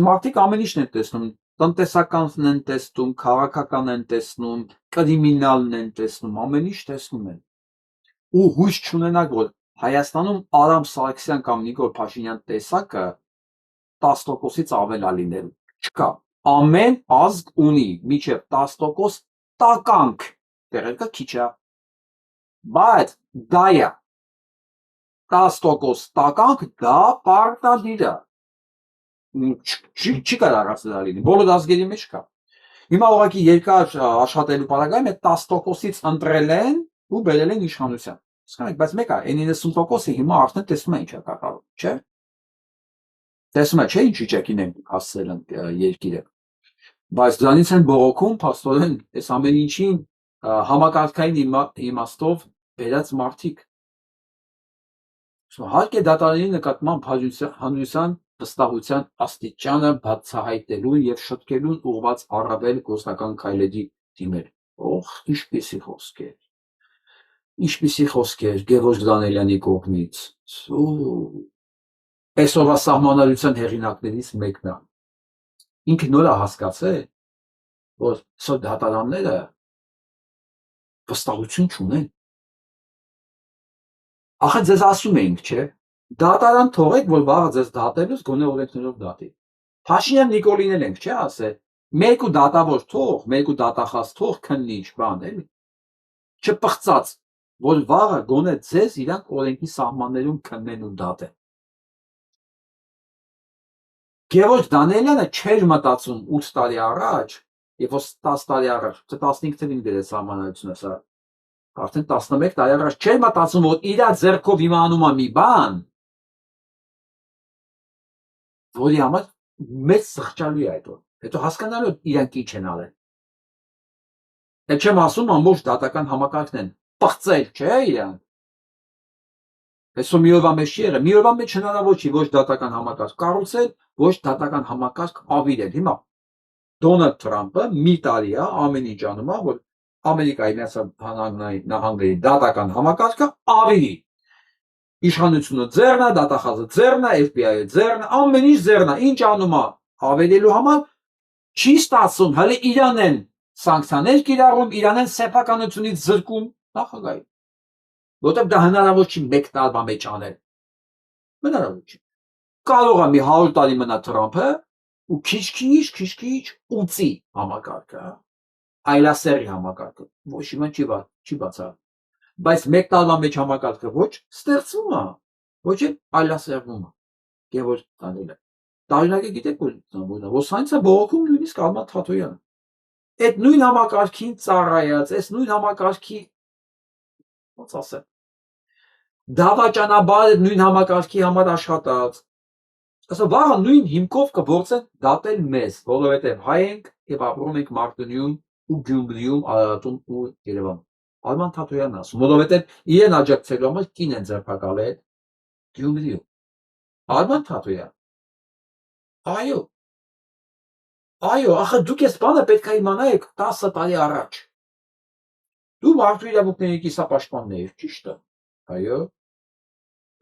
Speaker 1: Մարդիկ ամեն ինչն են տեսնում, տնտեսականն են տեսնում, քաղաքական են տեսնում, կրիմինալն են տեսնում, ամեն ինչ տեսնում են։ Ու հույս չունենակ, որ Հայաստանում Արամ Սարգսյան կամ Նիկոլ Փաշինյան տեսակը 10%-ից ավել ալիներ չկա։ Ամեն ազգ ունի միջև 10% տականք, տեղեկա քիչ է, բայց դա է 10% տականք դա պարտադիր է։ Չի կարող ասել լինի, բոլոր ազգերի մեջ կա։ Հիմա ուղղակի երկար աշխատելու պարագայում այդ 10%-ից ընտրել են ու բերել են իշխանության։ Հասկանաք, բայց մեկը այն 90%-ը հիմա արդեն տեսնում է ինչ է կատարվում, չէ՞։ Տեսնում է, չէ՞, ինչ վիճակին են հասցրել երկիրը։ Բայց դրանից են բողոքում, փաստորեն, այս ամեն ինչին համակարգային իմաստով բերած մարդիկ։ Հարկ է դատարանի նկատմամբ հանրության վստահության աստիճանը բացահայտելու եւ շտկելուն ուղղված առավել գործնական քայլերի դիմել։ Օխ, ինչպիսի խոսքեր։ Ինչպիսի խոսքեր Գևորգ Դանիելյանի կողմից։ Այսօրվա սահմանադրության հեղինակներից մեկն է։ Ինքը նոր է հասկացել, որ սա դատարանները վստահություն չունեն։ Ախր ձեզ ասում էինք, չէ՞։ Դատարան թողեք, որ վաղը ձեզ դատելուց գոնե օրենքներով դատի։ Փաշինյան Նիկոլին էլ ենք, չէ՞ ասել։ Մեկ ու դատավոր թող, մեկ ու դատախազ թող քննիչ բան, էլի։ Չպղծած, որ վաղը գոնե ձեզ իրանք օրենքի սահմաններում քննեն ու դատեն։ Գևորգ Դանիելյանը չէր մտածում 8 տարի առաջ, եւ 10 տարի առաջ, 15 թվին դրեց սահմանադրությունը սա։ Արդեն 11 տարի առաջ չէր մտածում, որ իր ձեռքով իմանում է մի բան, որի համար մեծ սղճալի է հետո։ Հետո հասկանալու իրանք ինչ են արել։ Այդ չեմ ասում ամբողջ դատական համակարգն են պղծել, չէ՞ իրանք։ Այսօր մի օրվա մեջ չի եղել, մի օրվա մեջ հնարավոր չի ոչ դատական համակարգ կառուցել, ոչ դատական համակարգ ավիրել։ Հիմա Դոնալդ Թրամփը մի տարի է ամեն ինչ անում է, որ Ամերիկայի Միացյալ Նահանգների դատական համակարգը ավիրի։ Իշխանությունը ձեռն է, դատախազը ձեռն է, FBI-ը ձեռն է, ամեն ինչ ձեռն է, ինչ անում է ավերելու համար չի ստացվում, հələ իրան են սանկցիաներ կիրառում, իրան են սեփականությունից զրկում նախագահի։ Որտեղ դա հնարավոր չի մեկ տարվա մեջ անել։ Հնարավոր չի։ Կարող է մի 100 տարի մնա Թրամփը ու քիչ ուծի համակարգը, այլասերի համակարգը, ոչ իման չի բացա, բայց մեկ տարվա մեջ համակարգը ոչ ստեղծվում է, ոչ էլ այլասերվում է, Գևորգ Դանիելյանը, տարինակը գիտեք որ սանցա բողոքում նույնիսկ Արման Թաթոյանը, այդ նույն համակարգին ծառայած, այս նույն համակարգի, ոնց ասեմ, դավաճանաբար նույն համակարգի համար աշխատած, ասա վաղը նույն հիմքով կփորձեն դատել մեզ, որովհետև հայ ենք եւ ապրում ենք Մարտունիում ու Գյումրիում, Արարատում ու Երևանում։ Արման Թաթոյանն ասում, որովհետև իրեն աջակցելու համար կին են ձերբակալել Գյումրիում։ Արման Թաթոյան։ Այո, ախր դուք այս բանը պետք է իմանայիք 10 տարի առաջ։ Դու մարդու իրավունքների կիսապաշտպանն ես, ճիշտ է։ Այո։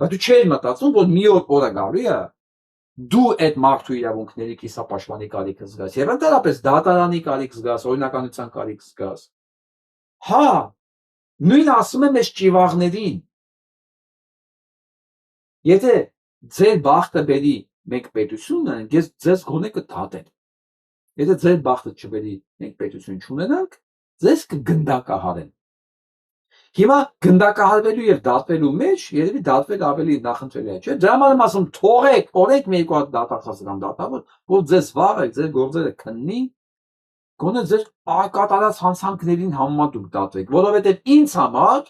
Speaker 1: Բայց դու չէր մտածում, որ մի օր գալու է դու այդ մարդու իրավունքների կիսապաշտպանի կարիքը զգաս, եւ ընդհանրապես դատարանի կարիք զգաս, օրինականության կարիք զգաս։ Հա, նույն ասում եմ այս ճիվաղներին։ Եթե ձեր բախտը բերի մենք պետությունը, ձեզ գոնե կդատեն։ Եթե ձեր բախտը չբերի մենք պետություն չունենանք, ձեզ կգնդակահարեն։ Հիմա գնդակահարվելու եւ դատվելու մեջ երևի դատվել ավելի նախընտրելի է, չէ՞։ Դրա համար եմ ասում, թողեք, օրեք մի երկու հատ դատախազ կամ դատավոր, որ ձեզ վաղը ձեր գործերը քննի, գոնե ձեր կատարած հանցանքներին համեմատուկ դատվեք, որովհետեւ ինձ համար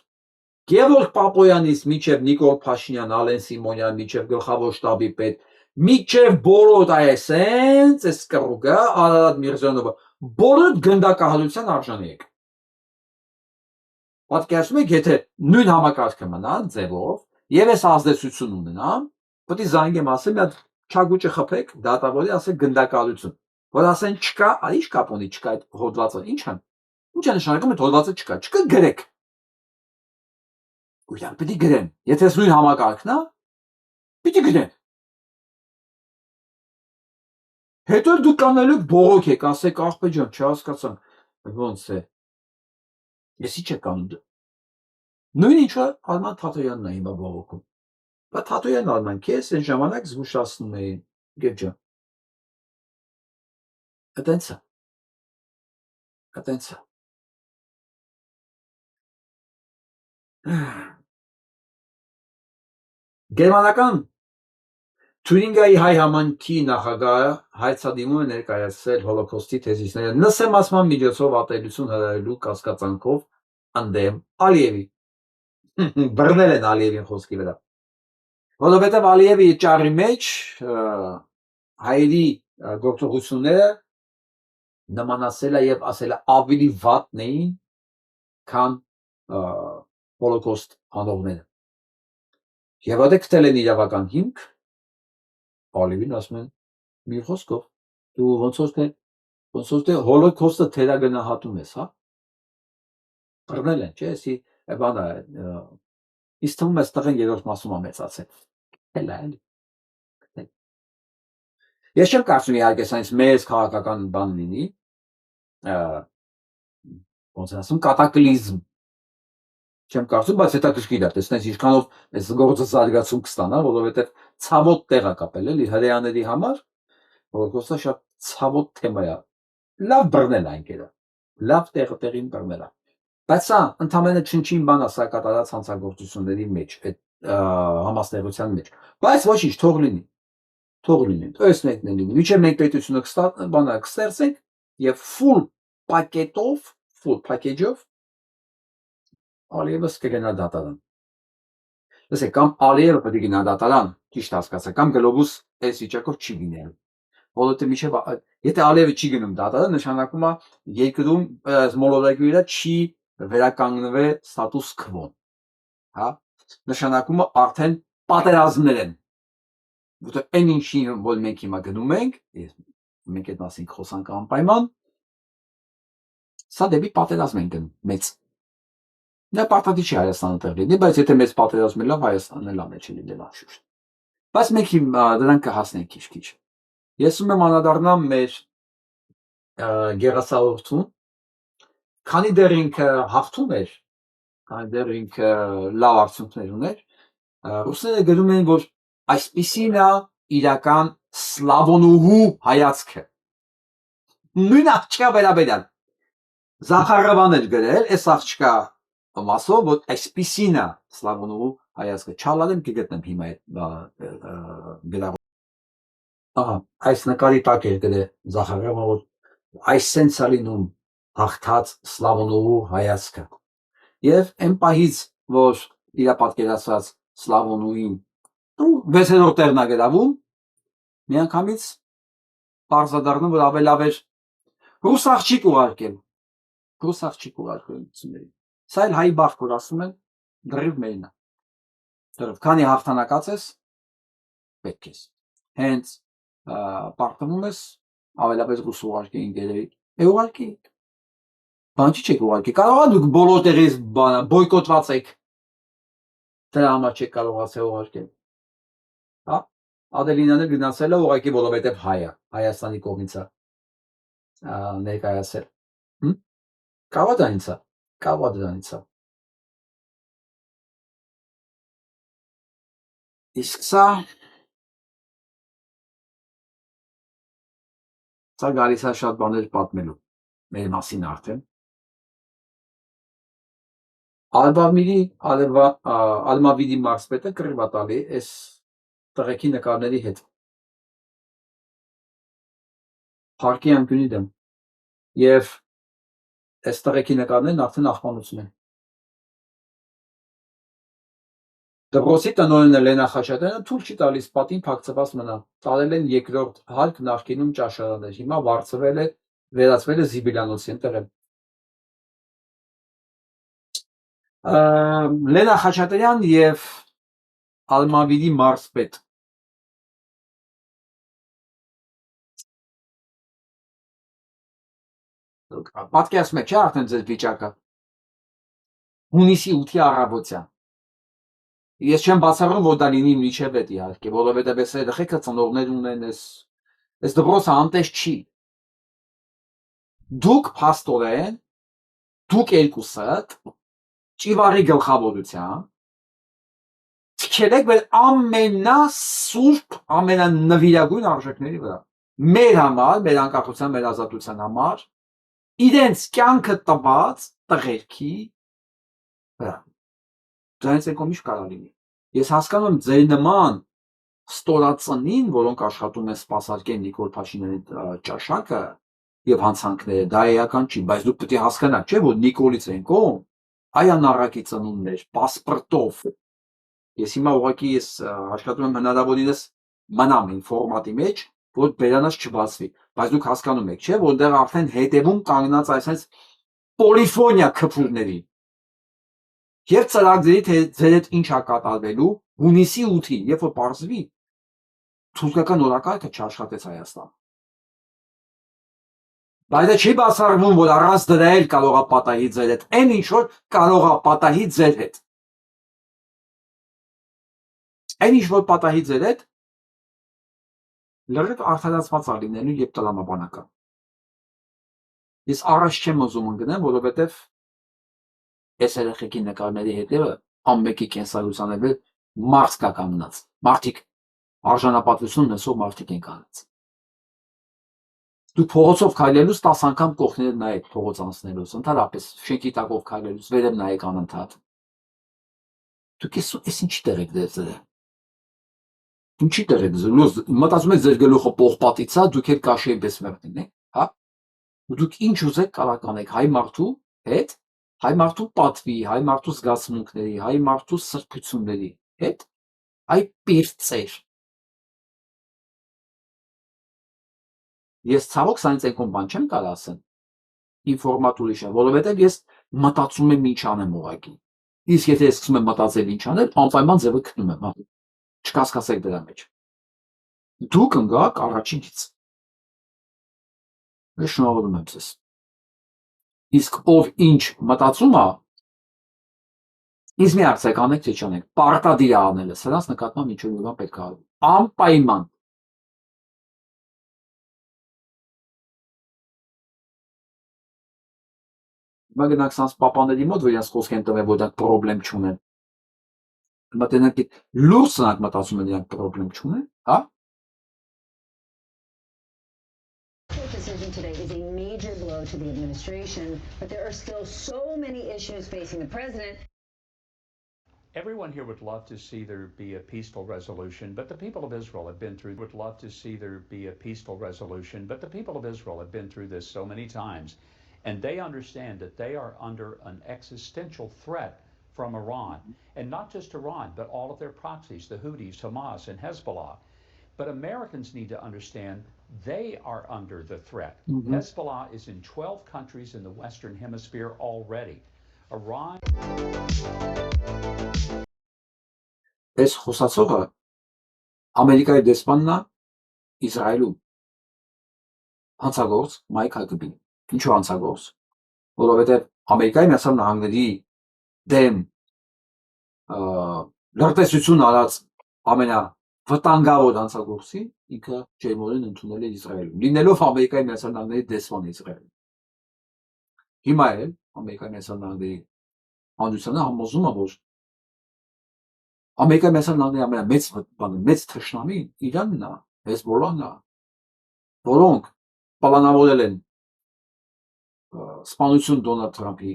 Speaker 1: Գևորգ Պապոյանից մինչև Նիկոլ Փաշինյան, Ալեն Սիմոնյան, մինչև գլխավոր շտաբի պետ, մինչև բոլոր այս կռուգը, Արարատ Միրզոյանը, բոլոր գնդակահարության արժանի եք։ Պատկերացնում եք, եթե նույն համակարգը մնա ձևով եւ այս ազդեցություն ունենա, պետք է զանգեմ ասեմ, մի հատ չագուճը խփեք, դատավորի ասեք գնդակալություն։ Որ ասեն չկա, ինչ կապ ունի չկա այդ հոդվածը, ինչ է։ Ինչ է նշանակում այդ հոդվածը չկա, չկա գրեք։ Ու իրանք պետք է գրեն։ Եթե նույն համակարգն է, պետք է գրեն։ Հետո դուք կանալուք բողոքեք, ասեք աղբե ջան, չհասկացանք։ Ոնց է։ Եսի չեք անում։ Նույն ինչը Արման Թաթոյանն է հիմա բողոքում։ Բայց Թաթոյանն Արման քեզ այն ժամանակ զգուշացնում էին, գետ ջան։ Այտենց է։ Այտենց է։ Գերմանական Թյուրինգիայի հայ համայնքի նախագահը հայցադիմում է ներկայացրել հոլոկոստի թեզիսները նսեմացման միջոցով ատելություն հրահրելու կասկածանքով ընդդեմ Ալիևի։ Բռնել են Ալիևին խոսքի վրա։ Որովհետև Ալիևի ճառի մեջ հայերի գործողությունները նմանացել է եւ ասել է ավելի վատն էին, քան հոլոկոստ անողները։ Եվ այդ գտել են իրավական հիմք, Ալիևին ասում են մի խոսքով դու ոնց որ թե հոլոկոստը թերագնահատում ես, հա։ Բռնել են, չէ՞, էսի բանը իսկ թվում է ստղեն երրորդ մասում է մեծացել։ Էլ է։ Ես չեմ կարծում իհարկե սրանից մեծ քաղաքական բան լինի, ոնց ասում, կատակլիզմ չեմ կարծում, բայց հետաքրքիր է, տեսնես ինչքանով այս գործը զարգացում կստանա, որովհետև ցավոտ տեղ է կապել էլի հրեաների համար, հոլոկոստը շատ ցավոտ թեմա է։ Լավ բռնել այն կերը, լավ տեղին բռնել է։ Բայց սա ընդամենը չնչին բան է սա կատարած հանցագործությունների մեջ, այդ համաստեղության մեջ։ Բայց ոչինչ, թող լինի, տեսնենք լինի։ Միջև մենք պետությունը կստեղծենք եւ full package-ով Ալիևը կգնա դատարան։ Լսեք, կամ Ալիևը պետք է գնա դատարան, ճիշտ հասկացա, կամ գլոբուս այս վիճակով չի գնալու։ Որովհետև միջև եթե Ալիևը չի գնում դատարան, նշանակում է երկրում մոլորակի վրա չի վերականգնվել ստատուս քվոն, հա։ Նշանակում է արդեն պատերազմներ են։ Որտեղ այն ինչին որ մենք հիմա գնում ենք, մենք այդ մասին խոսանք անպայման, սա դեպի պատերազմ են գնում, մեծ։ Նա պարտադիր չի Հայաստանը տեղ լինի, բայց եթե մեծ պատերազմը լավ Հայաստանն էլ ամեն չի լինել անշուշտ։ Բայց մենք դրանք կհասնենք քիչ-քիչ։ Ես ուզում եմ անդրադառնամ մեր գեղասահորդուն, քանի դեռ ինքը հաղթում էր, քանի դեռ ինքը լավ արդյունքներ ուներ, ռուսները գրում են, որ այսպիսին է իրական սլավոնուհու հայացքը։ Նույն աղջկա վերաբերյալ Զախարովան էր գրել, այս աղջկա մասով, որ այսպիսին է սլավոնուհու հայացքը։ Չալալեմ կգտնեմ հիմա այդ գրավ։ Ահա, այս նկարի տակ էր գրել Զախարովը, որ այս սենց է լինում հաղթած սլավոնուհու հայացքը։ Եվ այն պահից, որ իր պատկերացած սլավոնուհին 6-րդ տեղն է գրավում, միանգամից պարզադառնում, որ ավելի էր ռուս աղջիկ ուղարկել։ Ռուս աղջիկ ուղարկել։ Սա էլ հայի բախտ, որ ասում են, դրիվ մերնա։ Դրիվ, քանի հաղթանակած ես, պետք ես։ Հենց պարտվում ես, ավելապես ռուս ուղարկի ինգերեի։ Ուղարկի։ Բան չի չեք ուղարկի։ Կարող է դուք բոլոր տեղից բոյկոտված եք։ Դրա համար չեք կարողացել ուղարկել։ Հա, Ադելինան գնացել է ուղարկի, որովհետև հայ է, Հայաստանի կողմից է ներկայացել։ Կարող դրանից է, կարող դրանից է։ Իսկ սա գալիս է շատ բաներ պատմելու մեր մասին արդեն։ Ալմավիդի մարզպետը կռիվ է տալի այս տղեկի նկարների հետ։ Փառքի անկյունի դեմ։ Եվ այս տղեկի նկարներն արդեն աղբանություն են։ Դպրոցի տնօրենը Լենա Խաչատրյանը թույլ չի տալիս պատին փակցված մնա։ Տարել են երկրորդ հարկ, նախկինում ճաշարաններ, հիմա վերածվել է զիբիլյանոցի ընտրել։ Լենա Խաչատրյան եւ Ալմավիդի մարզպետ Պատկերացնում եք, չէ՞ արդեն ձեր վիճակը։ Հունիսի 8-ի առավոտյան։ Ես չեմ բացառում, որ դա լինի միջև այդ իհարկե, որովհետև այս երեխեքը ծնողներ ունեն, այս դպրոցը անտես չի։ Դուք փաստորեն, դուք երկուսը ճիվարի գլխավորությամբ թքել եք մեր ամենասուրբ, ամենանվիրագույն արժեքների վրա։ Մեր համար, մեր անկախության, մեր ազատության համար, իրենց կյանքը տված տղերքի վրա։ Դրանից եկո միշտ կարող լինի։ Ես հասկանում եմ ձեր նման ստորածնին, որոնք աշխատում են սպասարկեն Նիկոլ Փաշինյանի ճաշակը եւ հանցանքները, դա էական չի, բայց դուք պետք է հասկանաք, չէ՞, որ Նիկոլից են կողմ, այ անառակի ծնունդներ, պասպորտով։ Ես հիմա ուղղակի աշխատում եմ հնարավորինս մնամ այն ֆորմատի մեջ, որ բերանաց չբացվի, բայց դուք հասկանում եք, չէ՞, որ դեռ արդեն հետևում կանգնած այսպես պոլիֆոնիա քփուրների։ Եվ ծրագրերի թե ձեր հետ ինչ է կատարվելու հունիսի 8-ին, երբ որ պարզվի թուրքական օրակարգը չաշխատեց Հայաստան։ Բայց դա չի բացառվում, որ առանց դրա էլ կարող է պատահի ձեր հետ, այն ինչ որ կարող է պատահի ձեր հետ։ Այն ինչ որ պատահի ձեր հետ, լրիվ արդարացված է լինելու եւ տրամաբանական։ Ես առաջ չեմ ուզում ընկնեմ, որովհետեւ այս երեխեքի նկարների հետևը ամմեկի կենսագրության էլ մարդ կա կանգնած։ Մարդիկ արժանապատվություն նսող մարդիկ են կանգնած։ Դու փողոցով քայլելուց 10 անգամ կողքներդ նայեք փողոց անցնելուց, ընդհանրապես շենքի տակով քայլելուց վերև նայեք անընդհատ։ Դուք էս ինչի տեղ եք դերձել։ Ինչի տեղ եք դերձել։ Մտածում եք ձեր գլուխը պողպատից է, դուք էլ կաշի պես մերտնեք, հա։ Դուք ինչ ուզեք կարող անեք հայ մարդու հետ, հայ մարդու պատվի, հայ մարդու զգացմունքների, հայ մարդու սրբությունների հետ, այ պիրծեր։ Ես ցավոք սրանից եկում բան չեմ կարող ասեմ։ Ինֆորմատ ուրիշ է, որովհետև ես մտածում եմ ինչ անեմ ուղղակի։ Իսկ եթե ես սկսում եմ մտածել ինչ անել, անպայման ձևը գտնում եմ, հա։ Չկասկածեք դրա մեջ։ Դուք ընկաք առաջինից։ Ես շնորհավորում եմ ձեզ։ Իսկ ով ինչ մտածում է, ինձ մի հարցեք անեք թե չանեք, պարտադիր է անելը, սրանց նկատմամբ ինչ որ բան պետք է արվի։ Անպայման։ Հիմա գնանք սանց պապաների մոտ, որ իրենց խոսք են տվել, որ դրանք պրոբլեմ չունեն։ Հիմա տենանք լուրջ սրանք մտածում են իրանք պրոբլեմ չունեն, հա։
Speaker 5: Decision today is a major blow to the administration, but there are still so many issues facing the president.
Speaker 6: Everyone here would love to see there be a peaceful resolution, but the people of Israel have been through would love to see there be a peaceful resolution, but the people of Israel have been through this so many times, and they understand that they are under an existential threat from Iran, and not just Iran, but all of their proxies, the Houthis, Hamas, and Hezbollah. But Americans need to understand they are under the threat. Hezbollah is in 12 countries in the Western Hemisphere already. Iran.
Speaker 1: Այս խոսացողը Ամերիկայի դեսպանն է Իսրայելում։ Հանցագործ Մայք Հագբին։ Ինչու հանցագործ։ Որովհետև Ամերիկայի Միացյալ Նահանգների դեմ լրտեսություն արած ամենավտանգավոր հանցագործի ինքը ջերմորեն ընդունել է Իսրայելում, լինելով Ամերիկայի Միացյալ Նահանգների դեսպանը Իսրայելում։ Հիմա էլ Ամերիկայի Միացյալ Նահանգների հանրությունը համոզում է, որ Ամերիկայի Միացյալ Նահանգների ամենամեծ թշնամին Իրանն է, Հեզբոլլահն է, որոնք պլանավորել են սպանություն Դոնալդ Թրամփի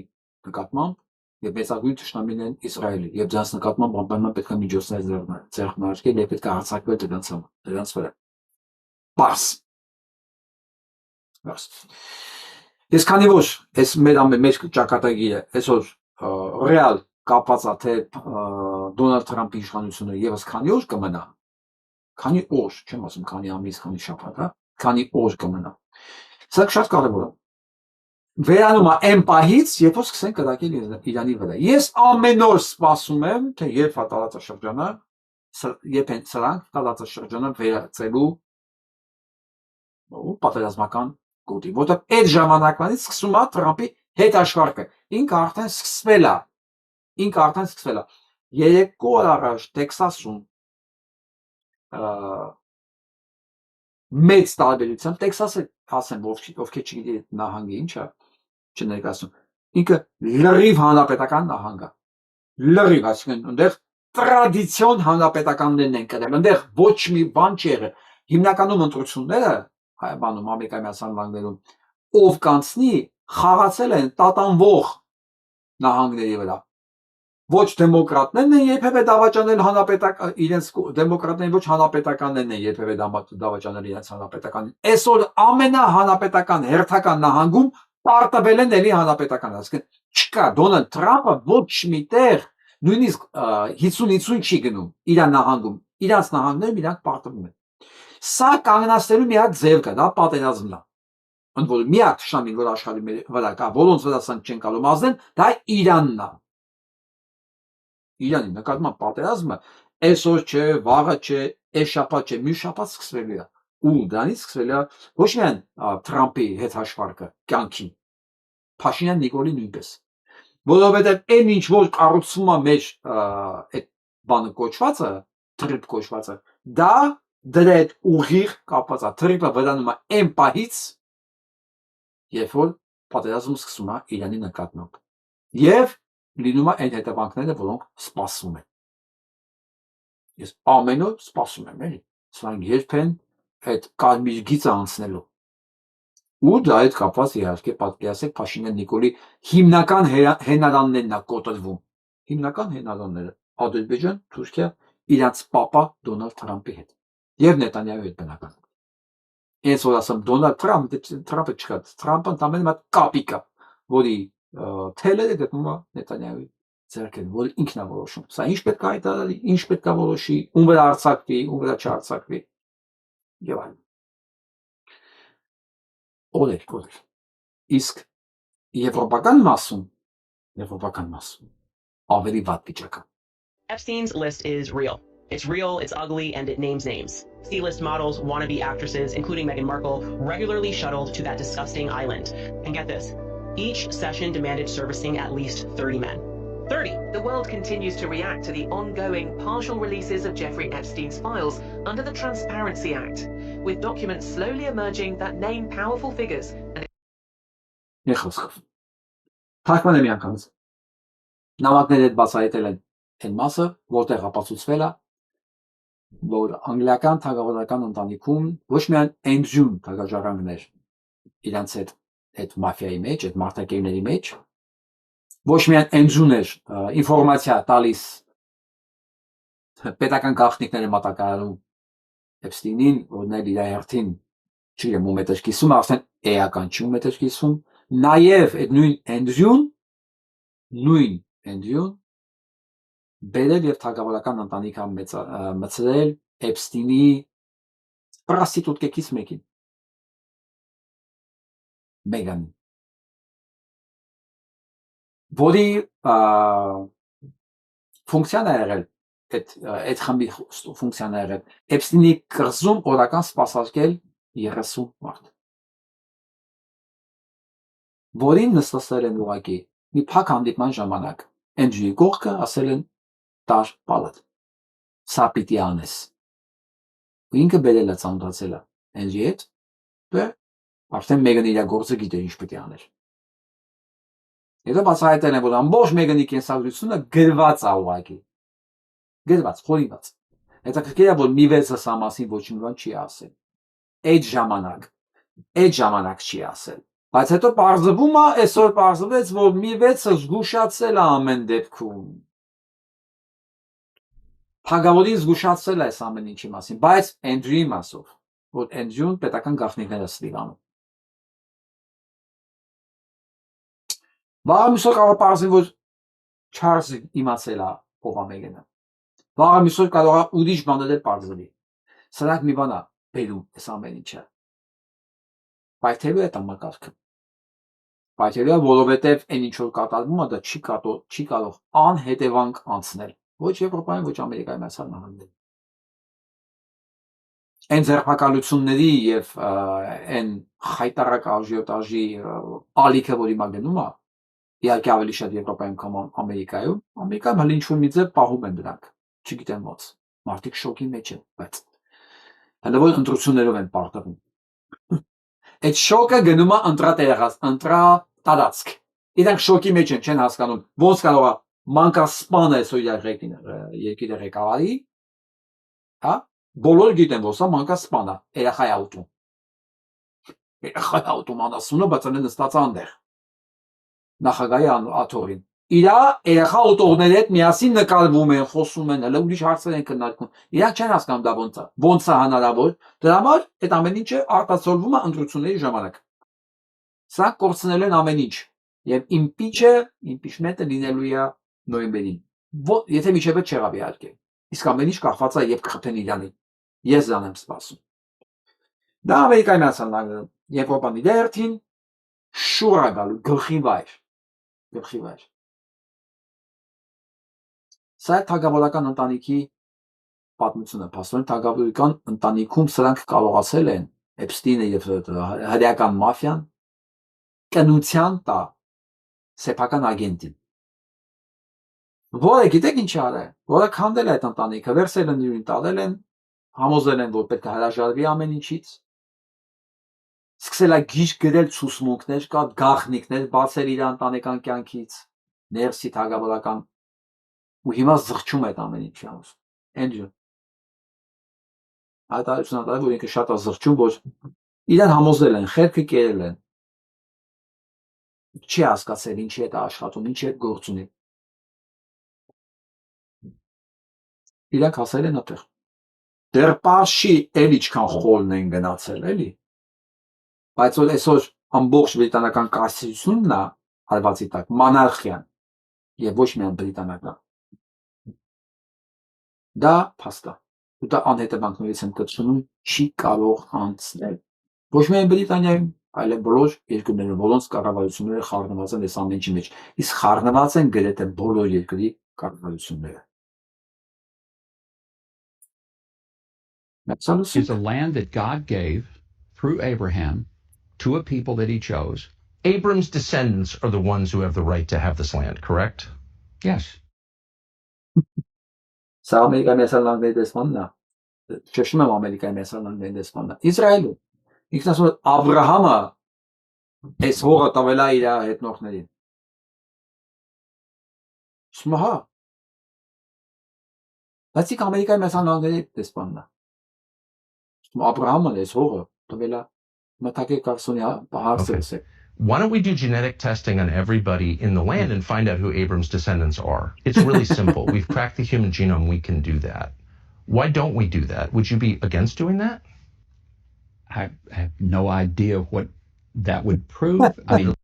Speaker 1: նկատմամբ եւ մեծագույն թշնամին են Իսրայելը եւ դրանց նկատմամբ անպայման պետք է միջոցներ ձեռնարկել եւ պետք է հարձակվել դրանց վրա։ Պարս։ Ես քանի որ այս մեր ճակատագիրը այսօր ռեալ կապված է թե Դոնալդ Թրամփի իշխանությունը եւս քանի օր կմնա, քանի օր, չեմ ասում քանի ամիս, քանի շաբաթ, հա, քանի օր կմնա։ Սա շատ կարևոր է։ Վերանում է այն պահից, երբ որ սկսեն կրակել Իրանի վրա։ Ես ամեն օր սպասում եմ, թե երբ է տարածաշրջանը, երբ են սրանք տարածաշրջանը վերածելու պատերազմական գոտի, որտեղ այդ ժամանակվանից սկսում է Թրամփի հետ աշխարհը։ Ինքը արդեն սկսվել է։ 3 օր առաջ Տեքսասում մեծ տարբերությամբ Տեքսասը ասեմ, ովքեր չգիտի այդ նահանգը ինչ է, չներկայացնում։ Ինքը լրիվ հանրապետական նահանգ է։ Լրիվ, այսինքն այնտեղ տրադիցիոն հանրապետականներն են կրել, այնտեղ ոչ մի բան չի եղել։ Հիմնականում ընտրությունները Հայաստանում, Ամերիկայի Միացյալ Նահանգներում ով կանցնի, խաղացել են տատանվող նահանգների վրա։ Ոչ դեմոկրատներն են երբևէ դավաճանել հանրապետական իրենց դեմոկրատներին, ոչ հանրապետականներն են երբևէ դավաճանել իրենց հանրապետականին։ Այսօր ամենահանրապետական հերթական նահանգում պարտվել են էլի հանրապետական, այսինքն չկա Դոնալդ Թրամփը ոչ միտեղ նույնիսկ 50-50 չի գնում իր նահանգում, իրանց նահանգներում իրանք պարտվում են։ Սա կանգնացնելու մի հատ ձև կա, դա պատերազմն է։ Ընդ որում միակ շամին, որ աշխարհի վրա կա, որոնց վրա սանք չեն կարող ազդեն, դա Իրանն է։ Իրանի նկատմամբ պատերազմը այսօր չէ, վաղը չէ, այս շաբաթ չէ, մյուս շաբաթ սկսվելու է։ Ու դրանից սկսվելու է ոչ միայն Թրամփի հետ հաշվարկը կյանքին, Փաշինյան Նիկոլի նույնպես, որովհետև այն ինչ որ կառուցվում է մեր այդ բանը կոչվածը, թրիպ կոչվածը, դա դրա հետ ուղիղ կապված է։ Թրիպը վրանում է այն պահից, երբ որ պատերազմը սկսում է Իրանի նկատմամբ։ Եվ լինում է այն հետևանքները, որոնք սպասվում են։ Ես ամեն օր սպասում եմ, էլի, սրանք երբ են այդ կարմիր գիծը անցնելու։ Ու դա հետ կապված իհարկե պատկերացեք Փաշինյան Նիկոլի հիմնական հենարաններն է կոտրվում։ Հիմնական հենարանները Ադրբեջան, Թուրքիա, իրանց պապա Դոնալդ Թրամփի հետ եւ Նետանյահուի հետ բնական։ Ես որ ասեմ Դոնալդ Թրամփը չկա, Թրամփը ընդամենը մի կապիկ է, որի թելերը գտնվում է Նետանյահուի ձեռքերում, որ ինքն է որոշում։ Սա ինչ պետք է հայտարարի, ինչ պետք է որոշի, ում վրա արձակվի, ում վրա չարձակվի եւ այլն։ Օրեր։ Իսկ եվրոպական մասում ավելի վատ վիճակը։
Speaker 7: Epstein's list is real. It's real, it's ugly, and it names names. C-list models, wannabe actresses, including Meghan Markle, regularly shuttled to that disgusting island. And get this, each session demanded servicing at least 30 men. 30!
Speaker 8: The world continues to react to the ongoing partial releases of Jeffrey Epstein's files under the Transparency Act, with documents slowly emerging that name powerful figures and
Speaker 1: Թարգմանեմ մի անգամից։ Նամակները հետ բացահայտել են այն մասը, որտեղ ապացուցվել է, որ անգլիական թագավորական ընտանիքում ոչ միայն Էնդրյուն թագաժառանգներ իրանց այդ մաֆիայի մեջ, այդ մարտակերների մեջ, ոչ միայն Էնդրյուն էր ինֆորմացիա տալիս պետական գաղտնիքները մատակարարում Էպստինին, որն էլ իր հերթին չգիտեմ ում է կիսում, արդեն էական չի ում է կիսում, նաև այդ նույն Էնդրյուն բերել եւ թագավորական ընտանիքը մցրել Էպստինի պրոստիտուտկեից մեկին Մեգան, որի ֆունկցիան է եղել այդ խմբի ֆունկցիան է եղել Էպստինի կղզում օրական սպասարկել 30 մարդ, որին նստել են ուղղակի մի փակ հանդիպման ժամանակ Էնդրյուի կողքը ասել են տար պալատ, սա պիտի անես, ու ինքը բերել է ծանոթացել է Էնդրյուի հետ, ու արդեն Մեգանը իր գործը գիտեր ինչ պետք է աներ։ Հետո բացահայտել են, որ ամբողջ Մեգանի կենսագրությունը գրված է ուղղակի, գրված, խորիված։ Հետաքրքիր է, որ մի վեցը սա մասին ոչ մի բան չի ասել։ Այդ ժամանակ չի ասել։ Բայց հետո պարզվում է, այսօր պարզվեց, որ մի վեցը զգուշացել է ամեն դեպքում։ Թագավորին զգուշացել է այս ամեն ինչի մասին, բայց Էնդրյուի մասով, որ Էնդրյուն պետական գաղտնիքներ է ստիգանում։ Վաղը մյուսօր կարող է պարզվի, որ Չարլզը իմացել է ով է Մեգանը։ Վաղը մյուսօր կարող է ուրիշ բաներ էլ պարզվի։ Սրանք մի բան է բերում այս ամեն ինչը։ Պայթելու է տամակարգը։ Պայթելու է, որովհետև այն ինչ որ կատարվում է, դա չի կարող անհետևանք անցնել։ Ոչ Եվրոպայում, ոչ Ամերիկայի Միացյալ Նահանգներում։ այն ձերբակալությունների եւ այն խայտարակ աժիոտաժի ալիքը, որի մա գնում է, իհարկե ավելի շատ Եվրոպայում կամ Ամերիկայում, Ամերիկայում հələ ինչ-որ մի ձև պահում են դրանք, չգիտեմ ոնց, մարդիկ շոկի մեջ են, բայց հələ որ ընտրություններով են պարտվում։ Այդ շոկը գնում է ընտրատարածք։ Իրանք շոկի մեջ են, չեն հասկանում, ոնց կարող է մանկասպանը այսօր երկիրը ղեկավարի, հա, բոլորը գիտեն, որ սա մանկասպան է, երեխա է ուտում։ Երեխա է ուտում անասունը, բայց այն նստած անդեղ։ Նախագահի աթոռին։ Իրա երեխա ուտողների հետ միասին նկարվում են, խոսում են, հələ ուրիշ հարցեր են քննարկում։ Իրանք չեն հասկանում դա ոնց է հնարավոր։ Դրա համար այդ ամեն ինչը արտացոլվում է ընտրությունների ժամանակ։ Սա կորցնել են ամեն ինչ։ Եվ impeachment-ը լինելու է նոյեմբերին։ Եթե միջև չեղավ իհարկե։ Իսկ ամեն ինչ կախված է եւ կխփեն Իրանին։ Ես դրան եմ սպասում։ Դա Ամերիկայի Միացյալ Նահանգները, Եվրոպան իդերթին շուրա գալու գլխի վայր։ Սա թագավորական ընտանիքի պատմությունը, փաստորեն թագավորական ընտանիքում սրանք կարողացել են Էփստինը եւ հրեական մաֆիան կնության տա սեփական ագենտին, որը գիտեք ինչ արել, որը քանդել է այդ ընտանիքը, վերցել են իրեն տալել են, համոզել են, որ պետք է հրաժարվի ամեն ինչից, սկսել է գիրք գրել ցուսմունքներ, կա գաղտնիքներ բացել իր ընտանեկան կյանքից, ներսի թագավորական ու հիմա զղջում է այդ ամեն ինչի անց։ Էնջը այդ այցնադարը որ ինքը շատ է զղջում, որ իրեն համոզել են, խելքը կերել են, չի հասկացել ինչի է դա աշխատում, ինչի է գործ ունի։ Իրանք հասել են այդտեղ։ Դեռ պարշի էլ ինչքան խորն են գնացել, էլի։ Բայց որ այսօր ամբողջ բրիտանական կայսրությունն է հարվածի տակ, монարխիան եւ ոչ միայն բրիտանական։ Դա փաստ է։ Ու դա անհետևանքներից են կտրվում, չի կարող անցնել։ Ոչ միայն Բրիտանիայում, այլև բոլոր երկրներում, որոնց կառավարությունները խառնված են այս ամեն ինչի մեջ։ Իսկ խառնված են գրեթե բոլոր երկրի կառավարությունները։
Speaker 6: Is a land that God gave through Abraham to a people that he chose.
Speaker 9: Abram's descendants are the ones who have the right to have this land, correct?
Speaker 6: Yes.
Speaker 1: Սա Ամերիկայի Միացյալ Նահանգների դեսպանն է։ Ճշտում եմ Ամերիկայի Միացյալ Նահանգների դեսպանն է։ Իսրայելը։ Ինքն ասում է Աբրահամը այս հողը տվել է իր հետնորդներին։ Սմահա։ Բայց ինք Ամերիկայի Միացյալ Նահանգների դեսպանն է։ Աբրահամը այս հողը տվել է մտակե կարսոնի հարցերս։
Speaker 9: Why don't we do genetic testing on everybody in the land and find out who Abram's descendants are? It's really simple. We've cracked the human genome. We can do that. Why don't we do that? Would you be against doing that?
Speaker 6: I have no idea what that would prove. I mean,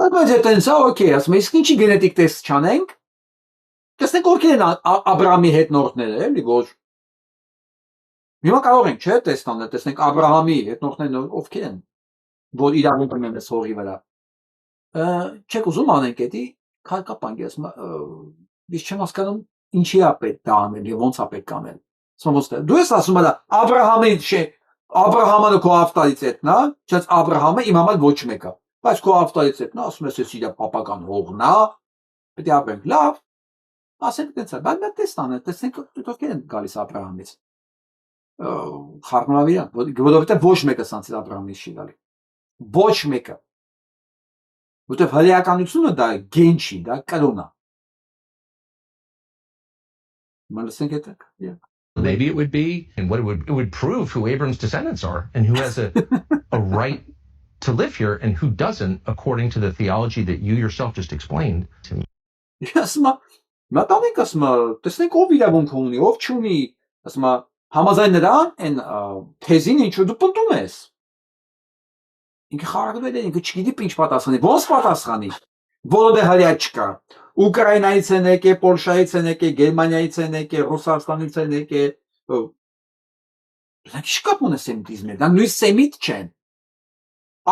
Speaker 1: բայց այտենսա օքեյ, ասում եմ, իսկ ինչի գենետիկ տեստ չանենք։ Տեսնենք ովքեր են Աբրահամի հետնորդները, էլի որ հիմա կարող ենք, չէ՞, տեստ անել, տեսնենք Աբրահամի հետնորդները ովքեր են, որ իրավունք ունեն այս հողի վրա։ Չեք ուզում անենք էդի, քարկապանքի ասում ես չեմ հասկանում ինչի է պետք դա անել եւ ոնց է պետք անել։ Ասում դու ես ասում դա Աբրահամի Աբրահամը քո ավտարից էդ, նա, չէ՞ Աբրահամը իմ համար ոչ մեկը, բայց քո ավտարից էդ, նա ասում ես իր պապական հողն է, պետք է ապրենք լավ, ասենք դից է, բայց մենք տեստ անել, տեսնենք ովքեր են գալիս Աբրահամից։ Խառնվի, որովհետեւ ոչ մեկը սանցել Աբրահամից չի գալի։ Ոչ մեկը։ Որտեւ հրեականությունը դա գեն չի, դա կրոն է։ Մալսենք էտակ։
Speaker 6: maybe it would be,
Speaker 9: and what it would prove who Abram's descendants are and who has a right to live here and who doesn't, according to the theology that you yourself just explained to me.
Speaker 1: Ասում մտանենք ասում տեսնենք ով իրավունք ունի, ով չունի, ասում համաձայն նրան այն թեզին ինչ դու պնդում ես։ Ինքը խաղաղվել է, ինքը չգիտի ինչ պատասխանի, ոնց պատասխանի, որովհետեւ հրյա չկա։ Ուկրաինայից են եկել, Պոլշայից են եկել, Գերմանիայից են եկել, Ռուսաստանից են եկել։ Դրանք ի՞նչ կապ ունեն սեմիտիզմի հետ։ Դրանք նույն սեմիտ չեն։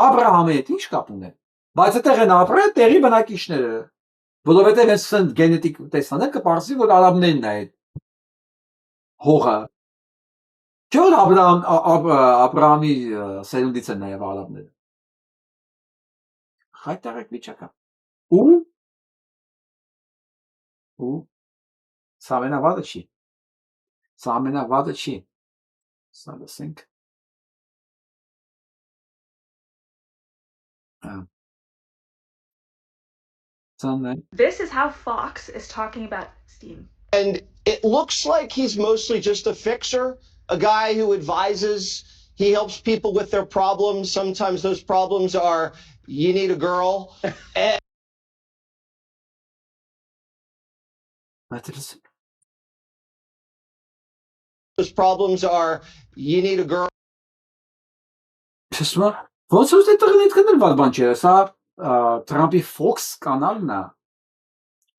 Speaker 1: Աբրահամի հետ ի՞նչ կապ ունեն։ Բայց այդտեղ են ապրել տեղի բնակիչները, որովհետեւ այս գենետիկ տեսանել կպարզի, որ արաբներն է այդ հողը Չէ՞ որ Աբրահամի սերունդից են նաև արաբները։ Հայտարարեք վիճակը։ Ու սա ամենավատը չի։ Սա ամենավատը չի։ Սա լսենք։
Speaker 10: This is how Fox is talking about Steam.
Speaker 11: And it looks like he's mostly just a fixer, a guy who advises. He helps people with their problems. Sometimes those problems are, you need a girl. And those problems are, you need a girl.
Speaker 1: Ոնց որ դեռ այդ կներված բան չէ, սա Թրամփի Fox կանալն է։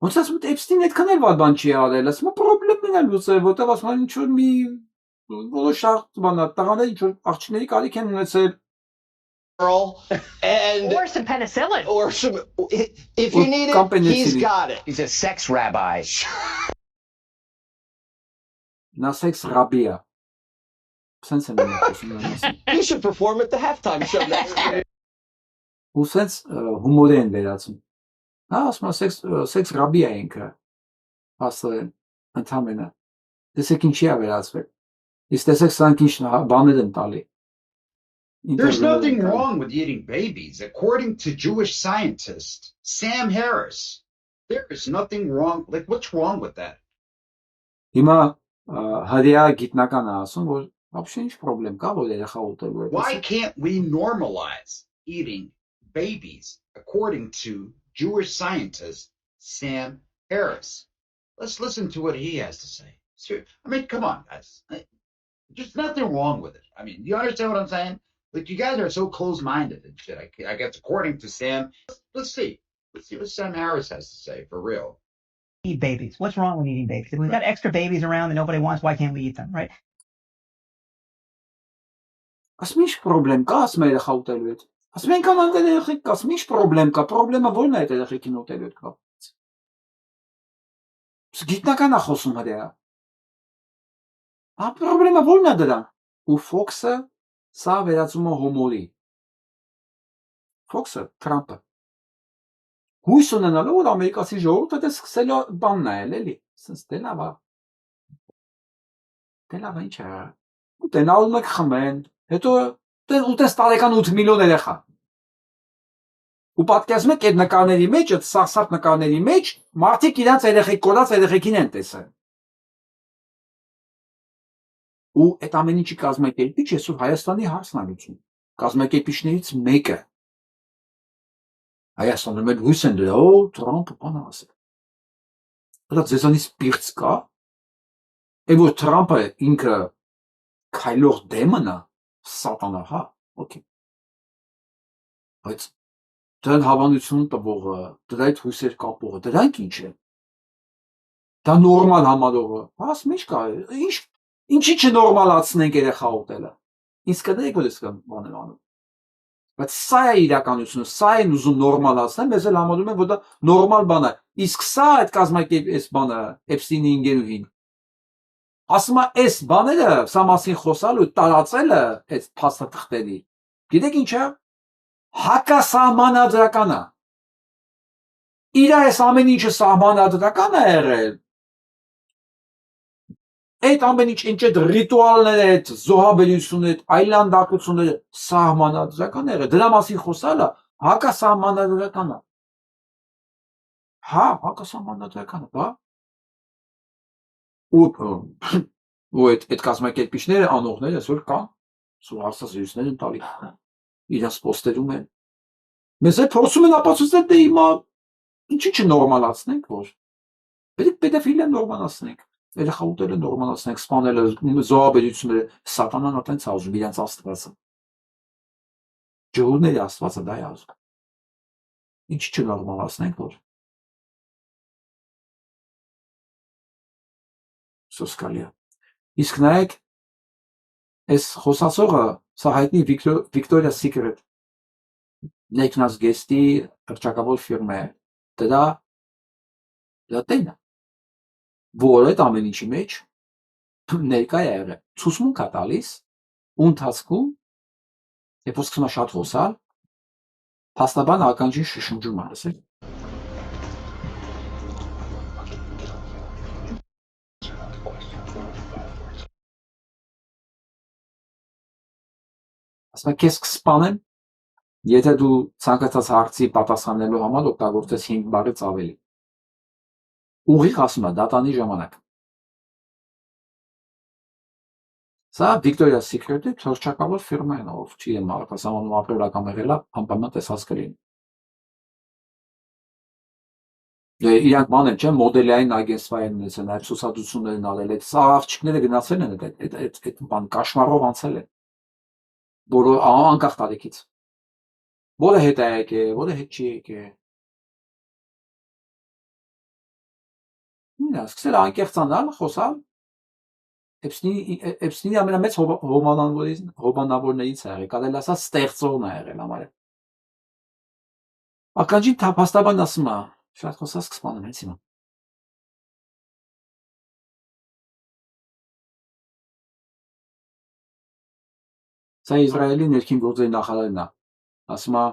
Speaker 1: Ոնց ասում եմ Էփստին այդ կներված բան չի արել, ասում եմ պրոբլեմն է լուծել, որտեղ ասում են ինչ որ մի որոշ բանա տղաներ ինչ որ աղջիկների կարիք են ունեցել։
Speaker 11: And
Speaker 10: Or some penicillin.
Speaker 11: or some, if you need it, he's got it.
Speaker 12: He's a sex rabbi.
Speaker 1: Նա սեքս ռաբի է։ Սենց եմ ասում։
Speaker 11: He should perform at the halftime show next year.
Speaker 1: Ու սենց հումոր են վերածում։ Հա, ասում եմ սեքս ռաբի է ինքը։ Ասել ընդամենը։ Տեսեք ինչի է վերածվել։ Իսկ տեսեք սրանք ինչ բաներ են տալի։
Speaker 12: There's nothing wrong with eating babies, according to Jewish scientist Sam Harris. There is nothing wrong. Like, what's wrong with that?
Speaker 1: Հիմա հրյա գիտնականը ասում որ вообще ինչ խնդրեմ կա որ երեխա ուտելու է։
Speaker 12: Why can't we normalize eating babies, according to Jewish scientist Sam Harris? Let's listen to what he has to say. I mean, come on, guys. There's nothing wrong with it. I mean, you understand what I'm saying? Like, you guys are so close-minded and shit. I guess according to Sam, let's see what Sam Harris has to say for real.
Speaker 13: Eat babies. What's wrong with eating babies? If we've got extra babies around that nobody wants, why can't we eat them, right?
Speaker 1: Ասում ինչ խնդրեմ կա ասում երեխա ուտելու հետ։ Ասում են կան անգամ երեխեք կա, ասում ինչ խնդրեմ կա, խնդրեմը ո՞րն է այդ երեխեքին ուտելու հետ կապված։ Գիտնական է խոսում հրյա։ Խնդրեմը ո՞րն է դրան։ Ու Fox-ը սա վերածում է հոմորի։ Fox-ը Թրամփը։ Հույս ունենալով որ ամերիկացի ժողովուրդը դա սկսել է բան նայել էլի։ Սենց դե լավ է։ Դե լավ է ինչ է։ Ու տնալում եք խմեն, հետո ուտես տարեկան 8 միլիոն երեխա։ Ու պատկերացնում եք այդ նկարների մեջ, այդ սարսափ նկարների մեջ մարդիկ իրանց երեխեք կորած երեխեքին են տեսել։ Ու այդ ամեն ինչի կազմակերպիչ այսօր Հայաստանի հարցն է լուծում։ Կազմակերպիչներից մեկը Հայաստանում էլ հույս են դրա, Թրամփը բան ասել։ Դա ձեզանից պիղծ կա։ Է որ Թրամփը ինքը քայլող դեմն է, սատանա, հա, օքեյ։ Բայց դրան հավանություն տվողը, դրա այդ հույսեր կապողը, դրանք ինչ է։ Դա նորմալ համարողը, ասում ինչ կա, ինչի չնորմալացնենք երեխա ուտելը։ Իսկ կդեք որ ես բաներ անում։ Բայց սա է իրականությունը, սա են ուզում նորմալացնել, մեզ էլ համարում են որ դա նորմալ բան է։ Իսկ սա այդ կազմակերպ այս բանը Էփստինի ընկերուհին ասում է այս բաները սա մասին խոսալու տարածելը այդ փաստաթղթերի գիտեք ինչ է հակասահմանադրական է իր այս ամեն ինչը սահմանադրական է եղել այդ ամեն ինչ ինչ այդ ռիտուալները այդ զոհաբերությունը այդ այլանդակությունները սահմանադրական է եղել դրա մասին խոսալը հակասահմանադրական է հա հակասահմանադրական է բա ու այդ կազմակերպիչները անողները այսօր կան սուր հարցազրույցներ են տալի իրաց պոստերում են մեզ է փորձում են ապացուցել դե հիմա ինչի չնորմալացնենք որ պետք պետոֆիլիա նորմալացնենք երեխա ուտելը նորմալացնենք սպանելը զոհաբերությունները սատանան այտենց ասում իրենց աստվածը ջուրների աստվածը դա է ասում ինչի չնորմալացնենք որ Սոսկալիա իսկ նայեք այս խոսացողը սա հայտնի Victoria's Secret ներքնաց գեստի հռչակավոր ֆիրմա է դրա տենը որ այդ ամեն ինչի մեջ ներկա է եղել, ցուցմունք է տալիս ու ընթացքում երբ որ սկսում է շատ խոսալ, փաստաբան ականջին շշնջում է, ասել։ Ասում է քեզ կսպանեմ, եթե դու ցանկացած հարցի պատասխանելու համար օգտագործես 5 բառից ավելի։ Ուղիղ ասում է դատանի ժամանակ։ Սա Victoria's Secret-ի թռչակավոր ֆիրմա է, ով չգիտեմ, արտասահմանում ապրել կամ եղել է, անպայման տեսած կլինի։ Իրանք մանեն, չէ, մոդելային ագենստվա են ունեցել, նաև ցուցադրություններ են արել, այդ սա աղջիկները գնացել են այդ բան կաշմարով անցել են։ Որը անկախ տարիքից։ Որը հետ է եկել, որը հետ չի եկել։ Նա սկսել է անկեղծանալ, խոսալ։ Էպստինի ամենամեծ հոմանավորներից է եղել, կարելի ասած ստեղծողն է եղել համարը։ Ականջին փաստաբան ասում է, շատ խոսած կսպանում հենց հիմա։ Սա Իսրայելի ներքին գործերի նախարարն է, ասում է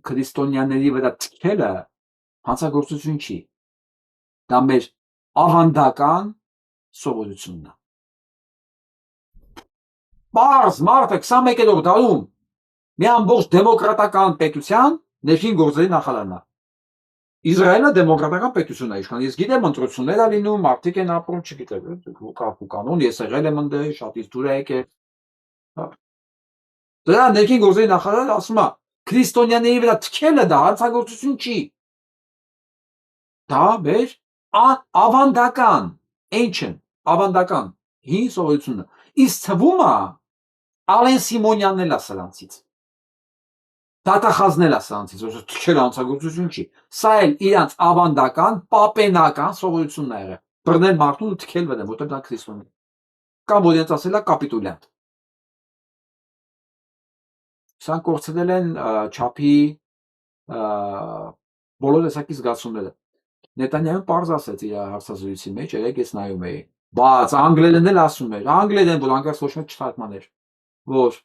Speaker 1: քրիստոնյաների վրա թքելը հանցագործություն չի։ Դա մեր ավանդական սովորությունն է։ Պարզ մարդը 21-րդ դարում մի ամբողջ դեմոկրատական պետության ներքին գործերի նախարարն է։ Իսրայելը դեմոկրատական պետություն է իշխան։ Ես գիտեմ ընտրություններ է լինում, մարդիկ են ապրում, չգիտեմ, կանոն, ես եղել եմ ընդ, շատից դուր է եկել։ Դրա ներքին գործերի նախարարը ասում է, քրիստոնյաների վրա թքելը դա հանցագործություն չի։ Դա մեր ավանդական, ancient, ավանդական հին սովորությունն է։ Իսկ թվում է Ալեն Սիմոնյանն էլ է սրանցից։ Դատախազնել է սրանցից, որ թքելը հանցագործություն չի։ Սա էլ իրանց ավանդական, պապենական սովորությունն է եղել։ Բռնել մարդուն ու թքել վրա, որտեղ դա քրիստոնյա է։ Կամ որ իրենց ասել է կապիտուլյանտ։ Սրանք կորցրել են չափի բոլոր տեսակի զգացումները։ Նետանյահուն պարզ ասեց իր հարցազրույցի մեջ, երեք ես նայում էի, բայց անգլերեն էլ ասում էր, անգլերեն, որ անկեղծ ոչ մեկ չթարգմաներ, որ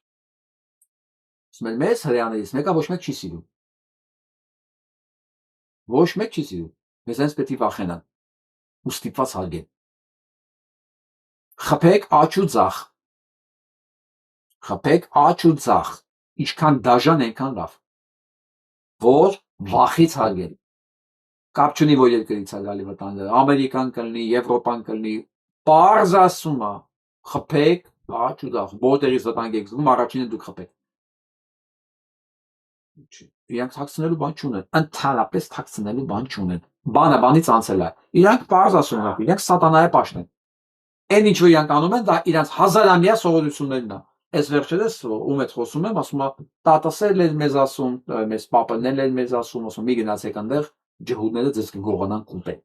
Speaker 1: ասում էր մեզ հրեաներից մեկը ոչ մեկ չի սիրում։ Ոչ մեկ չի սիրում։ Մեզ հենց պետք է վախենան ու ստիպված հարգեն։ Խփեք աջ ու ձախ։ Խփեք աջ ու ձախ։ Ինչքան դաժան այնքան լավ։ Որ վախից հարգեն։ Կապ չունի, որ երկրից է գալի վտանգը, Ամերիկան կլինի, Եվրոպան կլինի, պարզ ասում է, խփեք աջ ու ձախ, որտեղից վտանգ եք զգում, առաջինը դուք խփեք։ Իրանք թաքցնելու բան չունեն, ընդհանրապես թաքցնելու բան չունեն։ Բանը բանից անցել է։ Իրանք պարզ ասում են, իրանք սատանայի պաշտն են։ Այն ինչ որ իրանք անում են, դա իրանք հազարամյա սովորություններն է։ Այս վերջերս ում հետ խոսում եմ, ասում է տատասել էր մեզ ասում, մեզ պապանել էր մեզ ասում մի գնացեք այնտեղ ջհուդները ձեզ կգողանան կուտեն։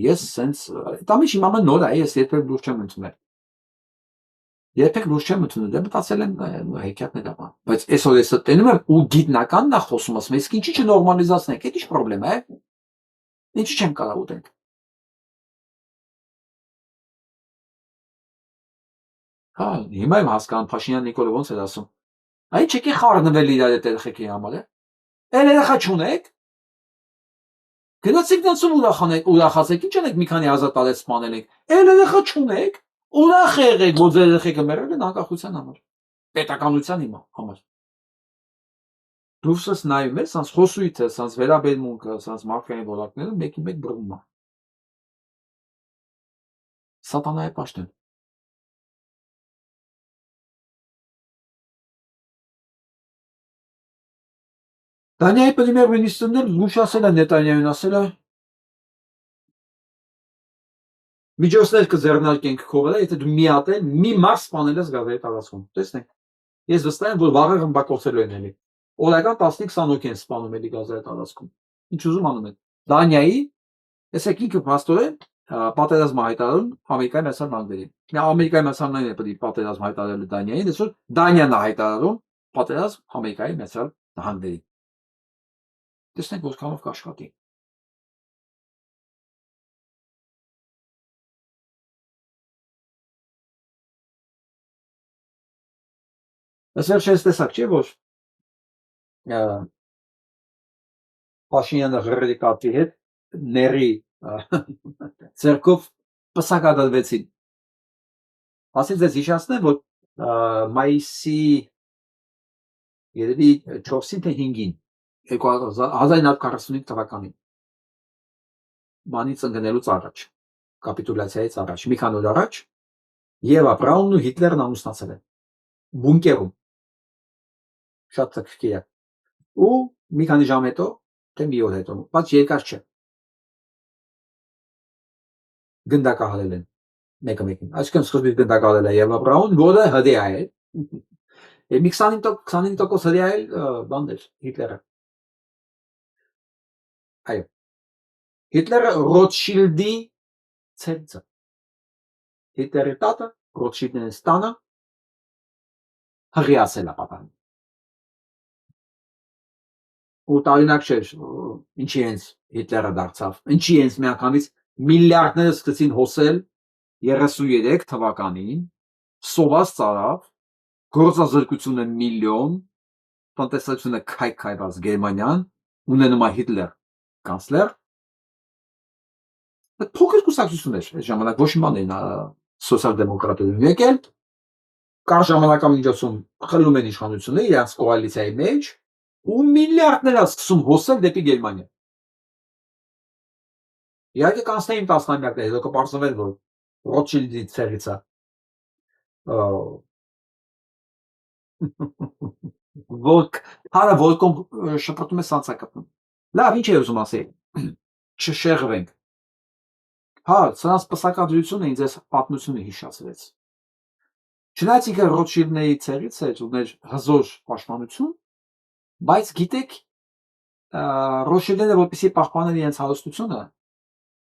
Speaker 1: Ես սենց դա մի հիմա նոր է, ես երբեք լուրջ չեմ ընդունել։ Երբեք լուրջ չեմ ընդունել, դե մտածել եմ հեքիաթներ է բան։ Բայց այսօր ես տենում եմ ու գիտնականն է խոսում, ասում ես ինչի չնորմալիզացնենք, այդ ի՞նչ խնդրեմ է։ Ինչի չեմ կարող ուտենք։ Հա, հիմա եմ հասկանում Փաշինյան Նիկոլը ոնց էր ասում։ Այ չեկի խառնվել իրար այդ երեխեքի համար է։ Էլ երեխա չունեք։ Գնացեք դասում ուրախացեք, ինչ անեք մի քանի հազար տարի սպանել եք։ Էլ երեխա չունեք։ Ուրախ եղեք, որ ձեր երեխեքը մեռել են անկախության համար։ Պետականության համար։ Դուրսս նայում ես, սանց խոսույթը, սանց վերաբերմունքը, սանց մարդկային որակները մեկի մեկ բռնում է։ Սատանայի պաշտն։ Դանիայի պրեմիեր մինիստրն էլ զգուշացել է Նետանյահուն, ասել է միջոցներ կձեռնարկենք քո վրա, եթե դու մի հատ մի մարդ սպանել ես Գազայի տարածքում։ Տեսնենք։ Ես վստահ եմ, որ վաղը ռմբակոծելու են էլի։ Օրական 15-20 հոգի են սպանում էլի Գազայի տարածքում։ Ինչ ուզում անում են։ Դանիայի, տեսեք ինքը փաստորեն պատերազմ հայտարարում Ամերիկայի Միացյալ Նահանգներին։ Նա Ամերիկայի Միացյալ Նահանգները պետք է պատերազմ հայտարարել Դանիային, այսօր Դանիան է հայտարարում պատերազմ Ամերիկայի Միացյալ Նահանգներին։ Տեսնենք որքանով կաշխատի։ Ըստ վերջերս տեսակ չէ, որ Փաշինյանը ղրերի կապի հետ ների ձեռքով պսակադվեցին։ Ասել ձեզ հիշացնեմ, որ մայիսի երևի 4-ին թե 5-ին 1945 թվականին բանից ընկնելուց առաջ, կապիտուլյացիայից առաջ, մի քանի օր առաջ Եվա Բրաունն ու Հիտլերն ամուսնացել են բունկերում, շատ թքկի է, ու մի քանի ժամ հետո, թե մի օր հետո, բայց երկար չէ, գնդակահարել են մեկը մեկին, այսինքն սկզբից գնդակահարել է Եվա Բրաուն, որը հդյա է, մի 25% հդյա է բանն էր Հիտլերը, այո, Հիտլերը Ռոթշիլդի ցեղից է, Հիտլերի տատը Ռոթշիլդների տանը հղիացել է պատահին, ու տարօրինակ չէր, ինչի հենց Հիտլերը դարձավ, ինչի հենց միանգամից միլիարդները սկսեցին հոսել 33 թվականին, սոված ծարավ, գործազրկությունը միլիոն, տնտեսությունը քայքայված Գերմանիան, ունենում է Հիտլեր կանցլեր, փոքր կուսակցություն էր այս ժամանակ, ոչ մի բան էին սոցիալ-դեմոկրատներն եկել, կար ժամանակամիջոցում խլում են իշխանությունը իրենց կոալիցիայի մեջ, ու միլիարդներ է սկսում հոսել դեպի Գերմանիա։ Իհարկե կանցնեին տասնամյակներ, հետո կպարզվեր, որ Ռոթշիլդի ցեղից է։ Հարը ոլկոմ շպրտում է սանցակապնում։ Լավ, ինչ է ուզում ասել, չշեղվենք։ Հա, սրանց պսակադրությունը ինձ այս պատմությունը հիշացրեց։ Չնայած ինքը Ռոթշիլդների ցեղից էր, ուներ հզոր պաշտպանություն, բայց գիտեք, Ռոթշիլդները որպեսզի պահպանեն իրենց հարստությունը,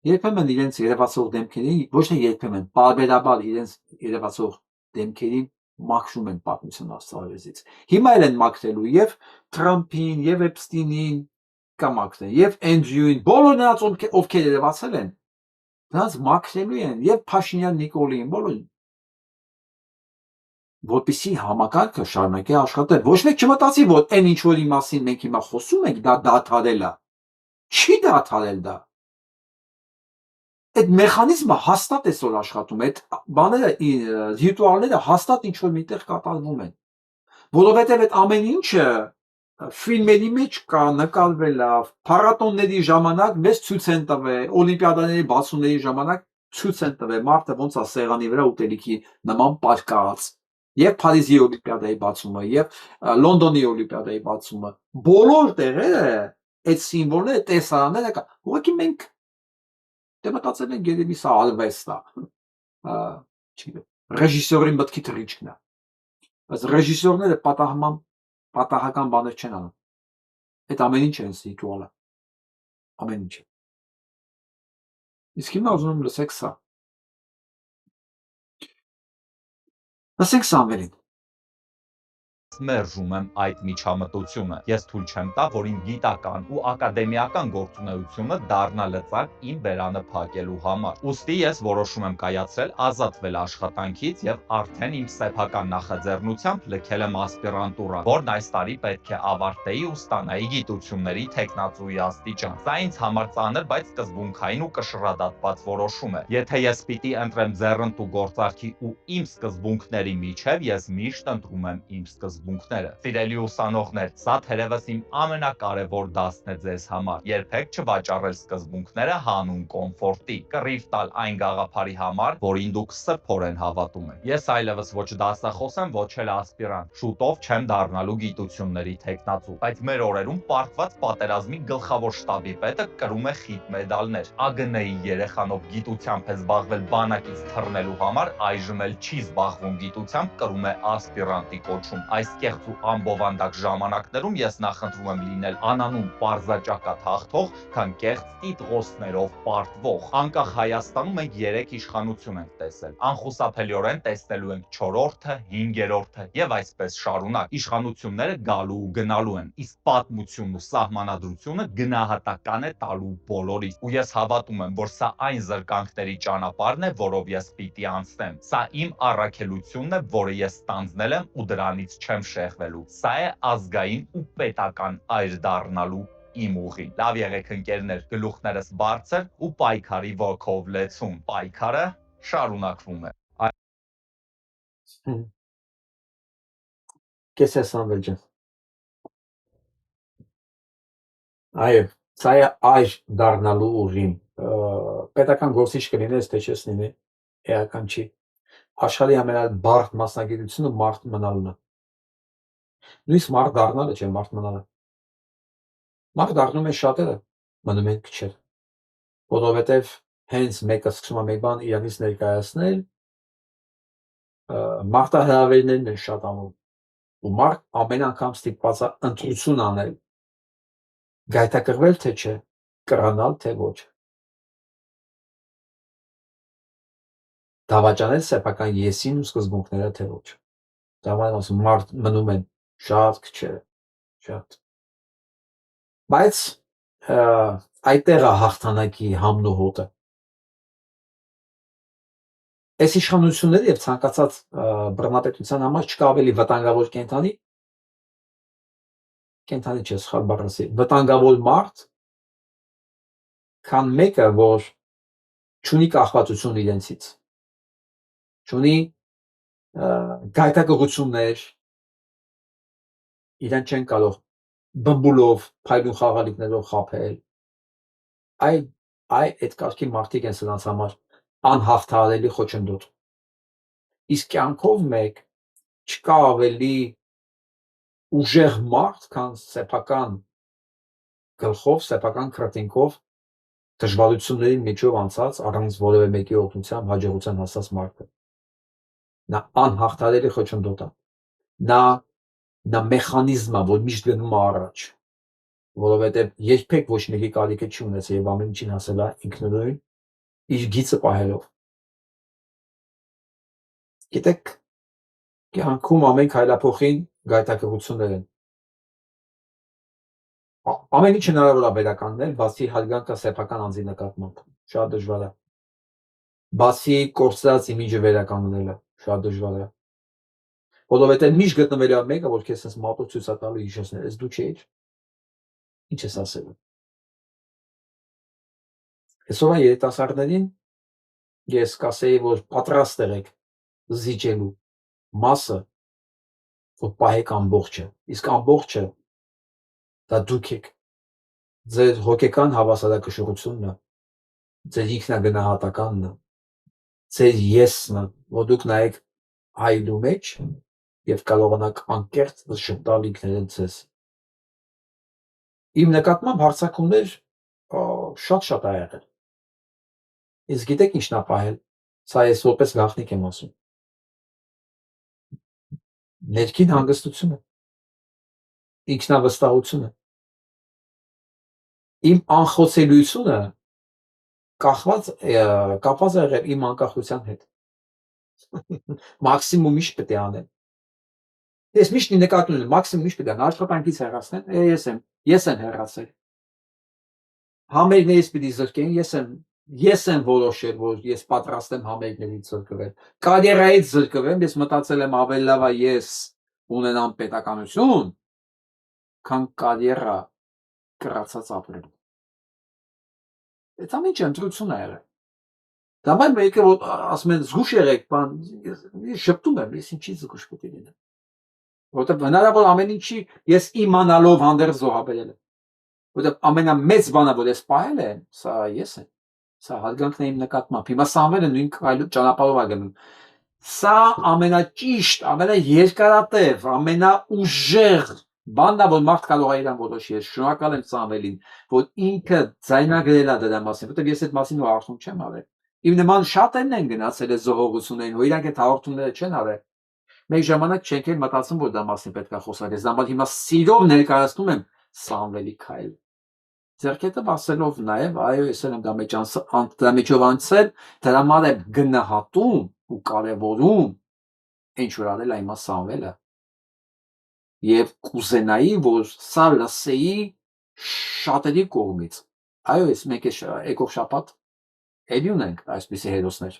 Speaker 1: երբեմն իրենց երևացող դեմքերին, ոչ թե երբեմն, պարբերաբար իրենց երևացող դեմքերին մաքրում են պատմություն աստղարեզից։ Հիմա էլ են մաքրելու եւ Թրամփին, եւ Էփստինին կամ մաքրեն, եւ Էնդրյուին, բոլոր նրանց ովքեր երևացել են, նրանց մաքրելու են եւ Փաշինյան Նիկոլին, բոլորին, որպեսզի համակարգը շարունակի աշխատել։ Ոչ մեկ չմտածի, որ այն ինչ որի մասին մենք հիմա խոսում ենք, դա դադարել է։ Չի դադարել դա։ Այդ մեխանիզմը հաստատ է որ աշխատում, այդ բաները, ռիտուալները հաստատ ինչ որ միտեղ կատարվում են, որովհետև այդ ամեն ինչը ֆիլմերի մեջ կա, նկարվել է, փառատոնների ժամանակ մեզ ցույց են տվել, օլիմպիադաների բացումների ժամանակ ցույց են տվել, մարդը ոնց է սեղանի վրա ուտելիքի նման պարկած, եւ Փարիզի օլիմպիադայի բացումը, եւ Լոնդոնի օլիմպիադայի բացումը, բոլոր տեղերը այդ սիմվոլները, տեսարանները կա, ուղղակի մենք դե մտածել ենք երևի սա արվեստ է, ռեժիսորի մտքի թռիչքն է, բայց ռեժիսորները պատահական բաներ չեն անում, այդ ամեն ինչ է ռիտուալը, ամեն ինչ։ Իսկ հիմա ուզում եմ լսեք սա, լսեք Սամվելին։
Speaker 14: Մերժում եմ այդ միջամտությունը։ Ես թույլ չեմ տա, որ իմ գիտական ու ակադեմիական գործունեությունը դառնա լծակ իմ բերանը փակելու համար։ Ուստի ես որոշում եմ կայացրել ազատվել աշխատանքից եւ արդեն իմ սեփական նախաձեռնությամբ լքել եմ ասպիրանտուրա, որն այս տարի պետք է ավարտեի ու ստանայի գիտությունների թեկնածուի աստիճան։ Սա ինձ համար ծանր, բայց սկզբունքային ու կշռադատված որոշում է։ Եթե ես պիտի ընտրեմ ձեռնտու գործարքի ու իմ սկզբունքների միջև, ես միշտ ընտրում եմ իմ սկզբունքները։ Սիրելի ուսանողներ, սա թերևս իմ ամենակարևոր դասն է ձեզ համար։ Երբեք չվաճառել սկզբունքները հանուն կոմֆորտի, կռիվ տալ այն գաղափարի համար, որին դուք սրբորեն հավատում եք։ Ես այլևս ոչ դասախոս եմ, ոչ էլ ասպիրանտ։ Շուտով չեմ դառնալու գիտությունների թեկնածու, բայց մեր օրերում պարտված պատերազմի գլխավոր շտաբի պետը կրում է խիտ մեդալներ։ ԱԳՆ-ի երեխանով գիտությամբ է զբաղվել բանակից թռնելու համար, այժմ էլ չի զբաղվում գիտությամբ, կրում է ասպիրանտի կոչում։ Այս կեղծ ու ամբովանդակ ժամանակներում ես նախընտրում եմ լինել անանուն պարզաճակատ հաղթող, քան կեղծ տիտղոսներով պարտվող։ Անկախ Հայաստանում մենք 3 իշխանություն ենք տեսել։ Անխուսափելիորեն տեսնելու ենք 4-րդը, 5-րդը եւ այսպես շարունակ։ Իշխանությունները գալու ու գնալու են, իսկ պատմությունն ու սահմանադրությունը գնահատական է տալու բոլորից։ Ու ես հավատում եմ, որ սա այն զրկանքների ճանապարհն է, որով ես պիտի անցնեմ։ Սա իմ առաքելությունն է, որը ես ստանձնել եմ ու դրանից չեմ եմ շեղվելու։ Սա է ազգային ու պետական այր դառնալու իմ ուղին։ Լավ եղեք ընկերներ, գլուխներս բարձր ու պայքարի ոգով լեցուն։ Պայքարը շարունակվում է։
Speaker 1: Կես է Սամվել ջան։ Այո, սա է այր դառնալու ուղին։ Պետական գործիչ կլինես, թե չես լինի, էական չի։ Աշխարհի ամենաբարդ մասնագիտությունը մարդ մնալն է։ Նույնիսկ մարդ դառնալը չէ, մարդ մնալը։ Մարդ դառնում են շատերը, մնում են քչերը։ Որովհետև հենց մեկը սկսում է մեկ բան իրանից ներկայացնել, մարտահրավերներն են շատանում, ու մարդ ամեն անգամ ստիպված է ընտրություն անել, գայթակղվել թե չէ, կռանալ թե ոչ։ Դավաճանել սեփական եսին ու սկզբունքները թե ոչ։ Դա ասում մարդ մնում են շատ քչերը, շատ։ Բայց այդտեղ է հաղթանակի համն ու հոտը։ Այս իշխանությունների եւ ցանկացած բռնապետության համար չկա ավելի վտանգավոր կենդանի, կենդանի չէ, սխալ բառ ասի, վտանգավոր մարդ, քան մեկը, որ չունի կախվածություն իրենցից, չունի գայթակղություններ, իրեն չեն կարող բմբուլով, փայլուն խաղալիքներով խաբել, այդ կարգի մարդիկ են սրանց համար անհաղթահարելի խոչընդոտ։ Իսկ կյանքով մեկ չկա ավելի ուժեղ մարդ, քան սեփական գլխով, սեփական քրտինքով դժվարությունների միջով անցած առանց որևէ մեկի օգնության հաջողության հասած մարդը։ Նա անհաղթահարելի խոչընդոտ է։ Նա մեխանիզմ է, որ միշտ գնում է առաջ, որովհետև երբեք ոչ մեկի կարիքը չի ունեցել եւ ամեն ինչին հասել է ինքնուրույն իր գիծը պահելով։ Գիտեք, կյանքում ամեն քայլափոխին գայթակղություններ են։ Ամեն ինչ հնարավոր է վերականգնել, բացի հարգանքը սեփական անձի նկատմամբ, շատ դժվար է։ Բացի կորցրած իմիջը վերականգնելը, շատ դժվար է։ Որովհետև միշտ գտնվելու է մեկը, որ քեզ sense մատով ցույց է տալու հիշեցնել, ես դու չէիր։ Ինչ ես ասելու։ Այսօր երիտասարդներին ես կասեի, որ պատրաստ եղեք զիջելու մասը, որ պահեք ամբողջը, իսկ ամբողջը դա դուք եք, ձեր հոգեկան հավասարակշռությունն է, ձեր ինքնագնահատականն է, ձեր եսն է, որ դուք նայեք այլու մեջ եւ կարողանաք անկեղծ շփտալ ինքներդ ձեզ։ Իմ նկատմամբ հարձակումներ շատ ա եղել։ Իսկ գիտեք ինչն ա պահել, սա ես որպես գաղտնիք եմ ասում։ Ներքին հանգստությունը, ինքնավստահությունը, իմ անխոցելիությունը կապված է եղել իմ անկախության հետ։ Մաքսիմում ինչ պետք է անեմ։ Ես միշտ նկատում եմ, մաքսիմում ինչ պետք է անեմ, աշխատանքից հեռացնեմ, ես եմ հեռացել։ Համերգներից պիտի զրկեն, ես եմ որոշել, որ ես պատրաստ եմ համերգներից զրկվել։ Կարիերայից զրկվեմ, ես մտածել եմ ավելի լավ է ես ունենամ պետականություն, քան կարիերա կրացած ապրել։ Այդ ամենը ընտրություն է եղել։ Դամայն մեկը որ ասում են զգուշ եղեք, բան, ես շփտում եմ, ես ինչի զգուշ պետք է լինեմ։ Որովհետև հնարավոր ամեն ինչի ես իմանալով հանդերձ զոհաբերել եմ։ Որովհետև ամենամեծ բանը, որ ես պահել եմ, սա ես եմ։ Սա հարգանքն է իմ նկատմամբ։ Հիմա Սամվելը նույն ճանապարհով է գնում։ Սա ամենաճիշտ, ամենաերկարատև, ամենաուժեղ բանն է, որ մարդ կարող է իրան որոշի։ Ես շնորհակալ եմ Սամվելին, որ ինքը ձայնագրել է դրա մասին, որովհետև ես այդ մասին հաղորդում չեմ արել։ Իմ նման շատերն են գնացել այդ զողողություններին, որ իրանք այդ հաղորդումները չեն արել։ Մեկ ժամանակ չենք էլ մտածում, որ դա մասին պետք է խոսալ։ Ես դա հիմա սիրով ներկայացնում եմ Սամվելի քայլը։ Ձեռքետը ասելով նաև, այո, ես եմ դա մեջով անցել, դրա համար եմ գնահատում ու կարևորում ինչ որ արել այմա Սամվելը։ Եվ կուզենայի, որ սա լսեի շատերի կողմից։ Այո, ես մեկ է եկող շաբաթ էլի ունենք այսպիսի հերոսներ։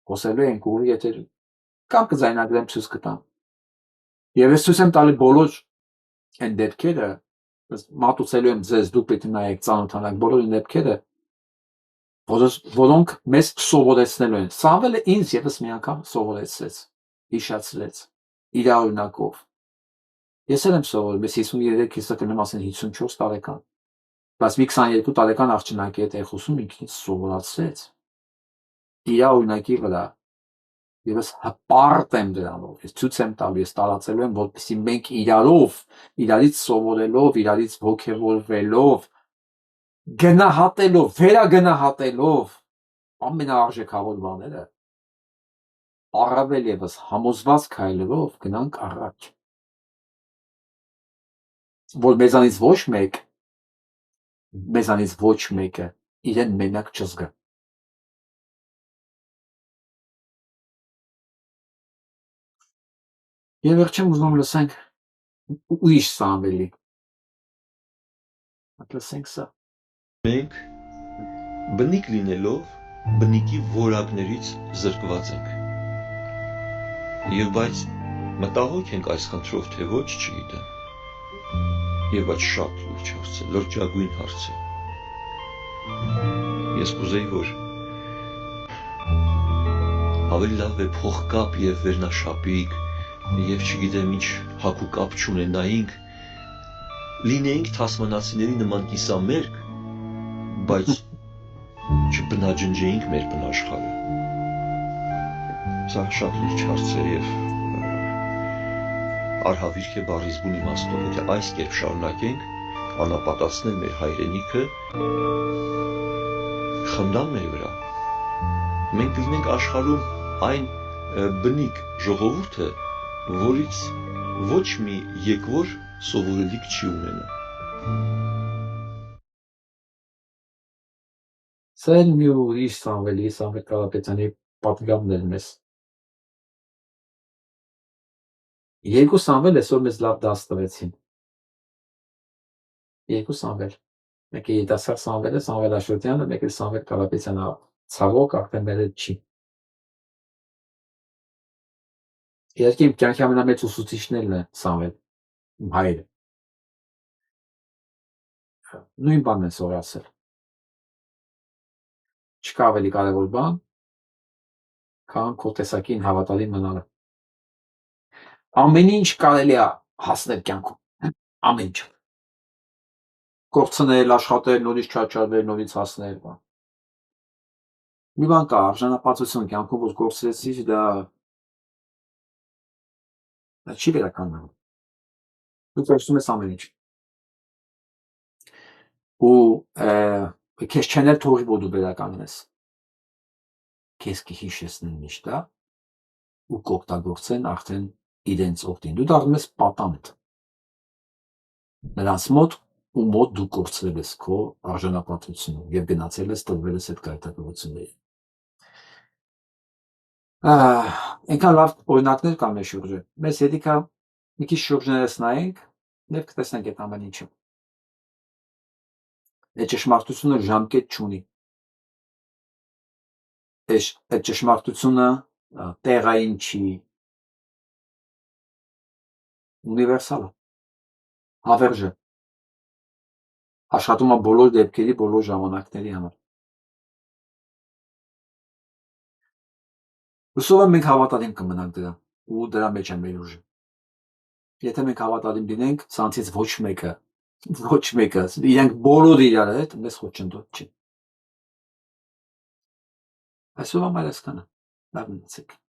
Speaker 1: Խոսելու ենք ուղի եթերում։ Կամ կձայնագրեմ ցույց կտամ։ Եվ ես ցույց եմ տալի բոլոր այն դեպքերը, մատուցելու եմ ձեզ, դուք պետք է նայեք ծանոթանաք բոլոր այն դեպքերը, որոնք մեզ սովորեցնելու են։ Սամվելը ինձ եւս մի անգամ սովորեցրեց, հիշացրեց իր օրինակով։ Ես էլ եմ սովորում, ես 53, հեսա կնեմ ասեն 54 տարեկան։ Բայց մի 22 տարեկան աղջնակի հետ է խոսում, ինքնից սովորացրեց իր օրինակի վրա։ Եվ ես հպարտ եմ դրանով, ես ցույց եմ տալու, ես տարածելու եմ, որպեսզի մենք իրարից սովորելով, իրարից ոգևորվելով, գնահատելով, վերագնահատելով ամենաարժեքավոր բաները, առավել եւս համոզված քայլերով գնանք առաջ։ Որ մեզանից ոչ մեկը իրեն մենակ չզգա։ Եվ վերջում ուզում լսենք ուրիշ Սամվելի։ Լսենք սա։
Speaker 15: Մենք բնիկ լինելով բնիկի որակներից զրկված ենք։ Եվ բայց մտահոգ ենք այս խնդրով, թե ոչ, չգիտեմ։ Եվ բայց շատ լուրջ հարց է, լրջագույն հարց է։ Ես կուզեի, որ ավելի լավ է փողկապ եւ վերնաշապիկ եւ չգիտեմ ինչ հակու կապ չունենայինք, լինեինք թասմանացիների նման կիսամերկ, բայց չբնաջնջեինք մեր բնաշխարհը։ Սա շատ լուրջ հարց է եւ արհավիրք է բառի զգուն իմաստով, եթե այս կերպ շարունակենք անապատացնել մեր հայրենիքը, խնդան մեր վրա։ Մենք լինենք աշխարհում այն բնիկ ժողովուրդը, որից ոչ մի եկվոր սովորելիք չի ունենա։
Speaker 1: Սա էլ մի ուրիշ Սամվելի, Սամվել Կարապետյանի պատգամն էր մեզ։ Երկու Սամվել այսօր մեզ լավ դաս տվեցին։ Երկու Սամվել։ Մեկը երիտասարդ Սամվել է, Սամվել Աշոտյանը, մեկը Սամվել Կարապետյանը, ցավոք արդեն մեր հետ չի։ Իհարկե իմ կյանքի ամենամեծ ուսուցիչներն է Սամվել, իմ հայրը։ Նույն բանն են սովորացել։ Չկա ավելի կարևոր բան, քան քո տեսակին հավատալի մնալը։ Ամեն ինչ կարելի է հասնել կյանքում, ամեն ինչ։ Կորցնել, աշխատել, նորից չաչարվել, նորից հասնել։ Մի բան կա, արժանապատվություն կյանքում որ կորցրեցիր, դա չի վերականգնվում։ Դու կորցնում ես ամեն ինչ։ Ու քեզ չեն էլ թողի, որ դու վերականգնես։ Քեզ կհիշեցնեն միշտ, դա ու կօգտագործեն արդեն իրենց օգտին։ Դու դառնում ես պատանդ։ Նրանց մոտ ու մոտ դու կորցրել ես քո արժանապատվությունը եւ գնացել ես տրվել ես այդ գայթակղությունների։ Այնքան լավ օրինակներ կան մեր շուրջը։ Մեզ հետիք է մի քիչ շուրջներս նայենք եւ կտեսնենք այդ ամեն ինչը։ Այդ ճշմարտությունը ժամկետ չունի։ Այդ ճշմարտությունը տեղային չի, ունիվերսալ է, հավերժ է, աշխատում է բոլոր դեպքերի, բոլոր ժամանակների համար։ Հուսով եմ մենք հավատալիմ կմնանք դրան ու դրա մեջ է մեր ուժը։ Եթե մենք հավատալիմ լինենք, սրանցից ոչ մեկը, իրենք բոլոր իրար հետ մեզ խոչընդոտ չի։ Այսօր համար այսքանը, լավ մնացեք։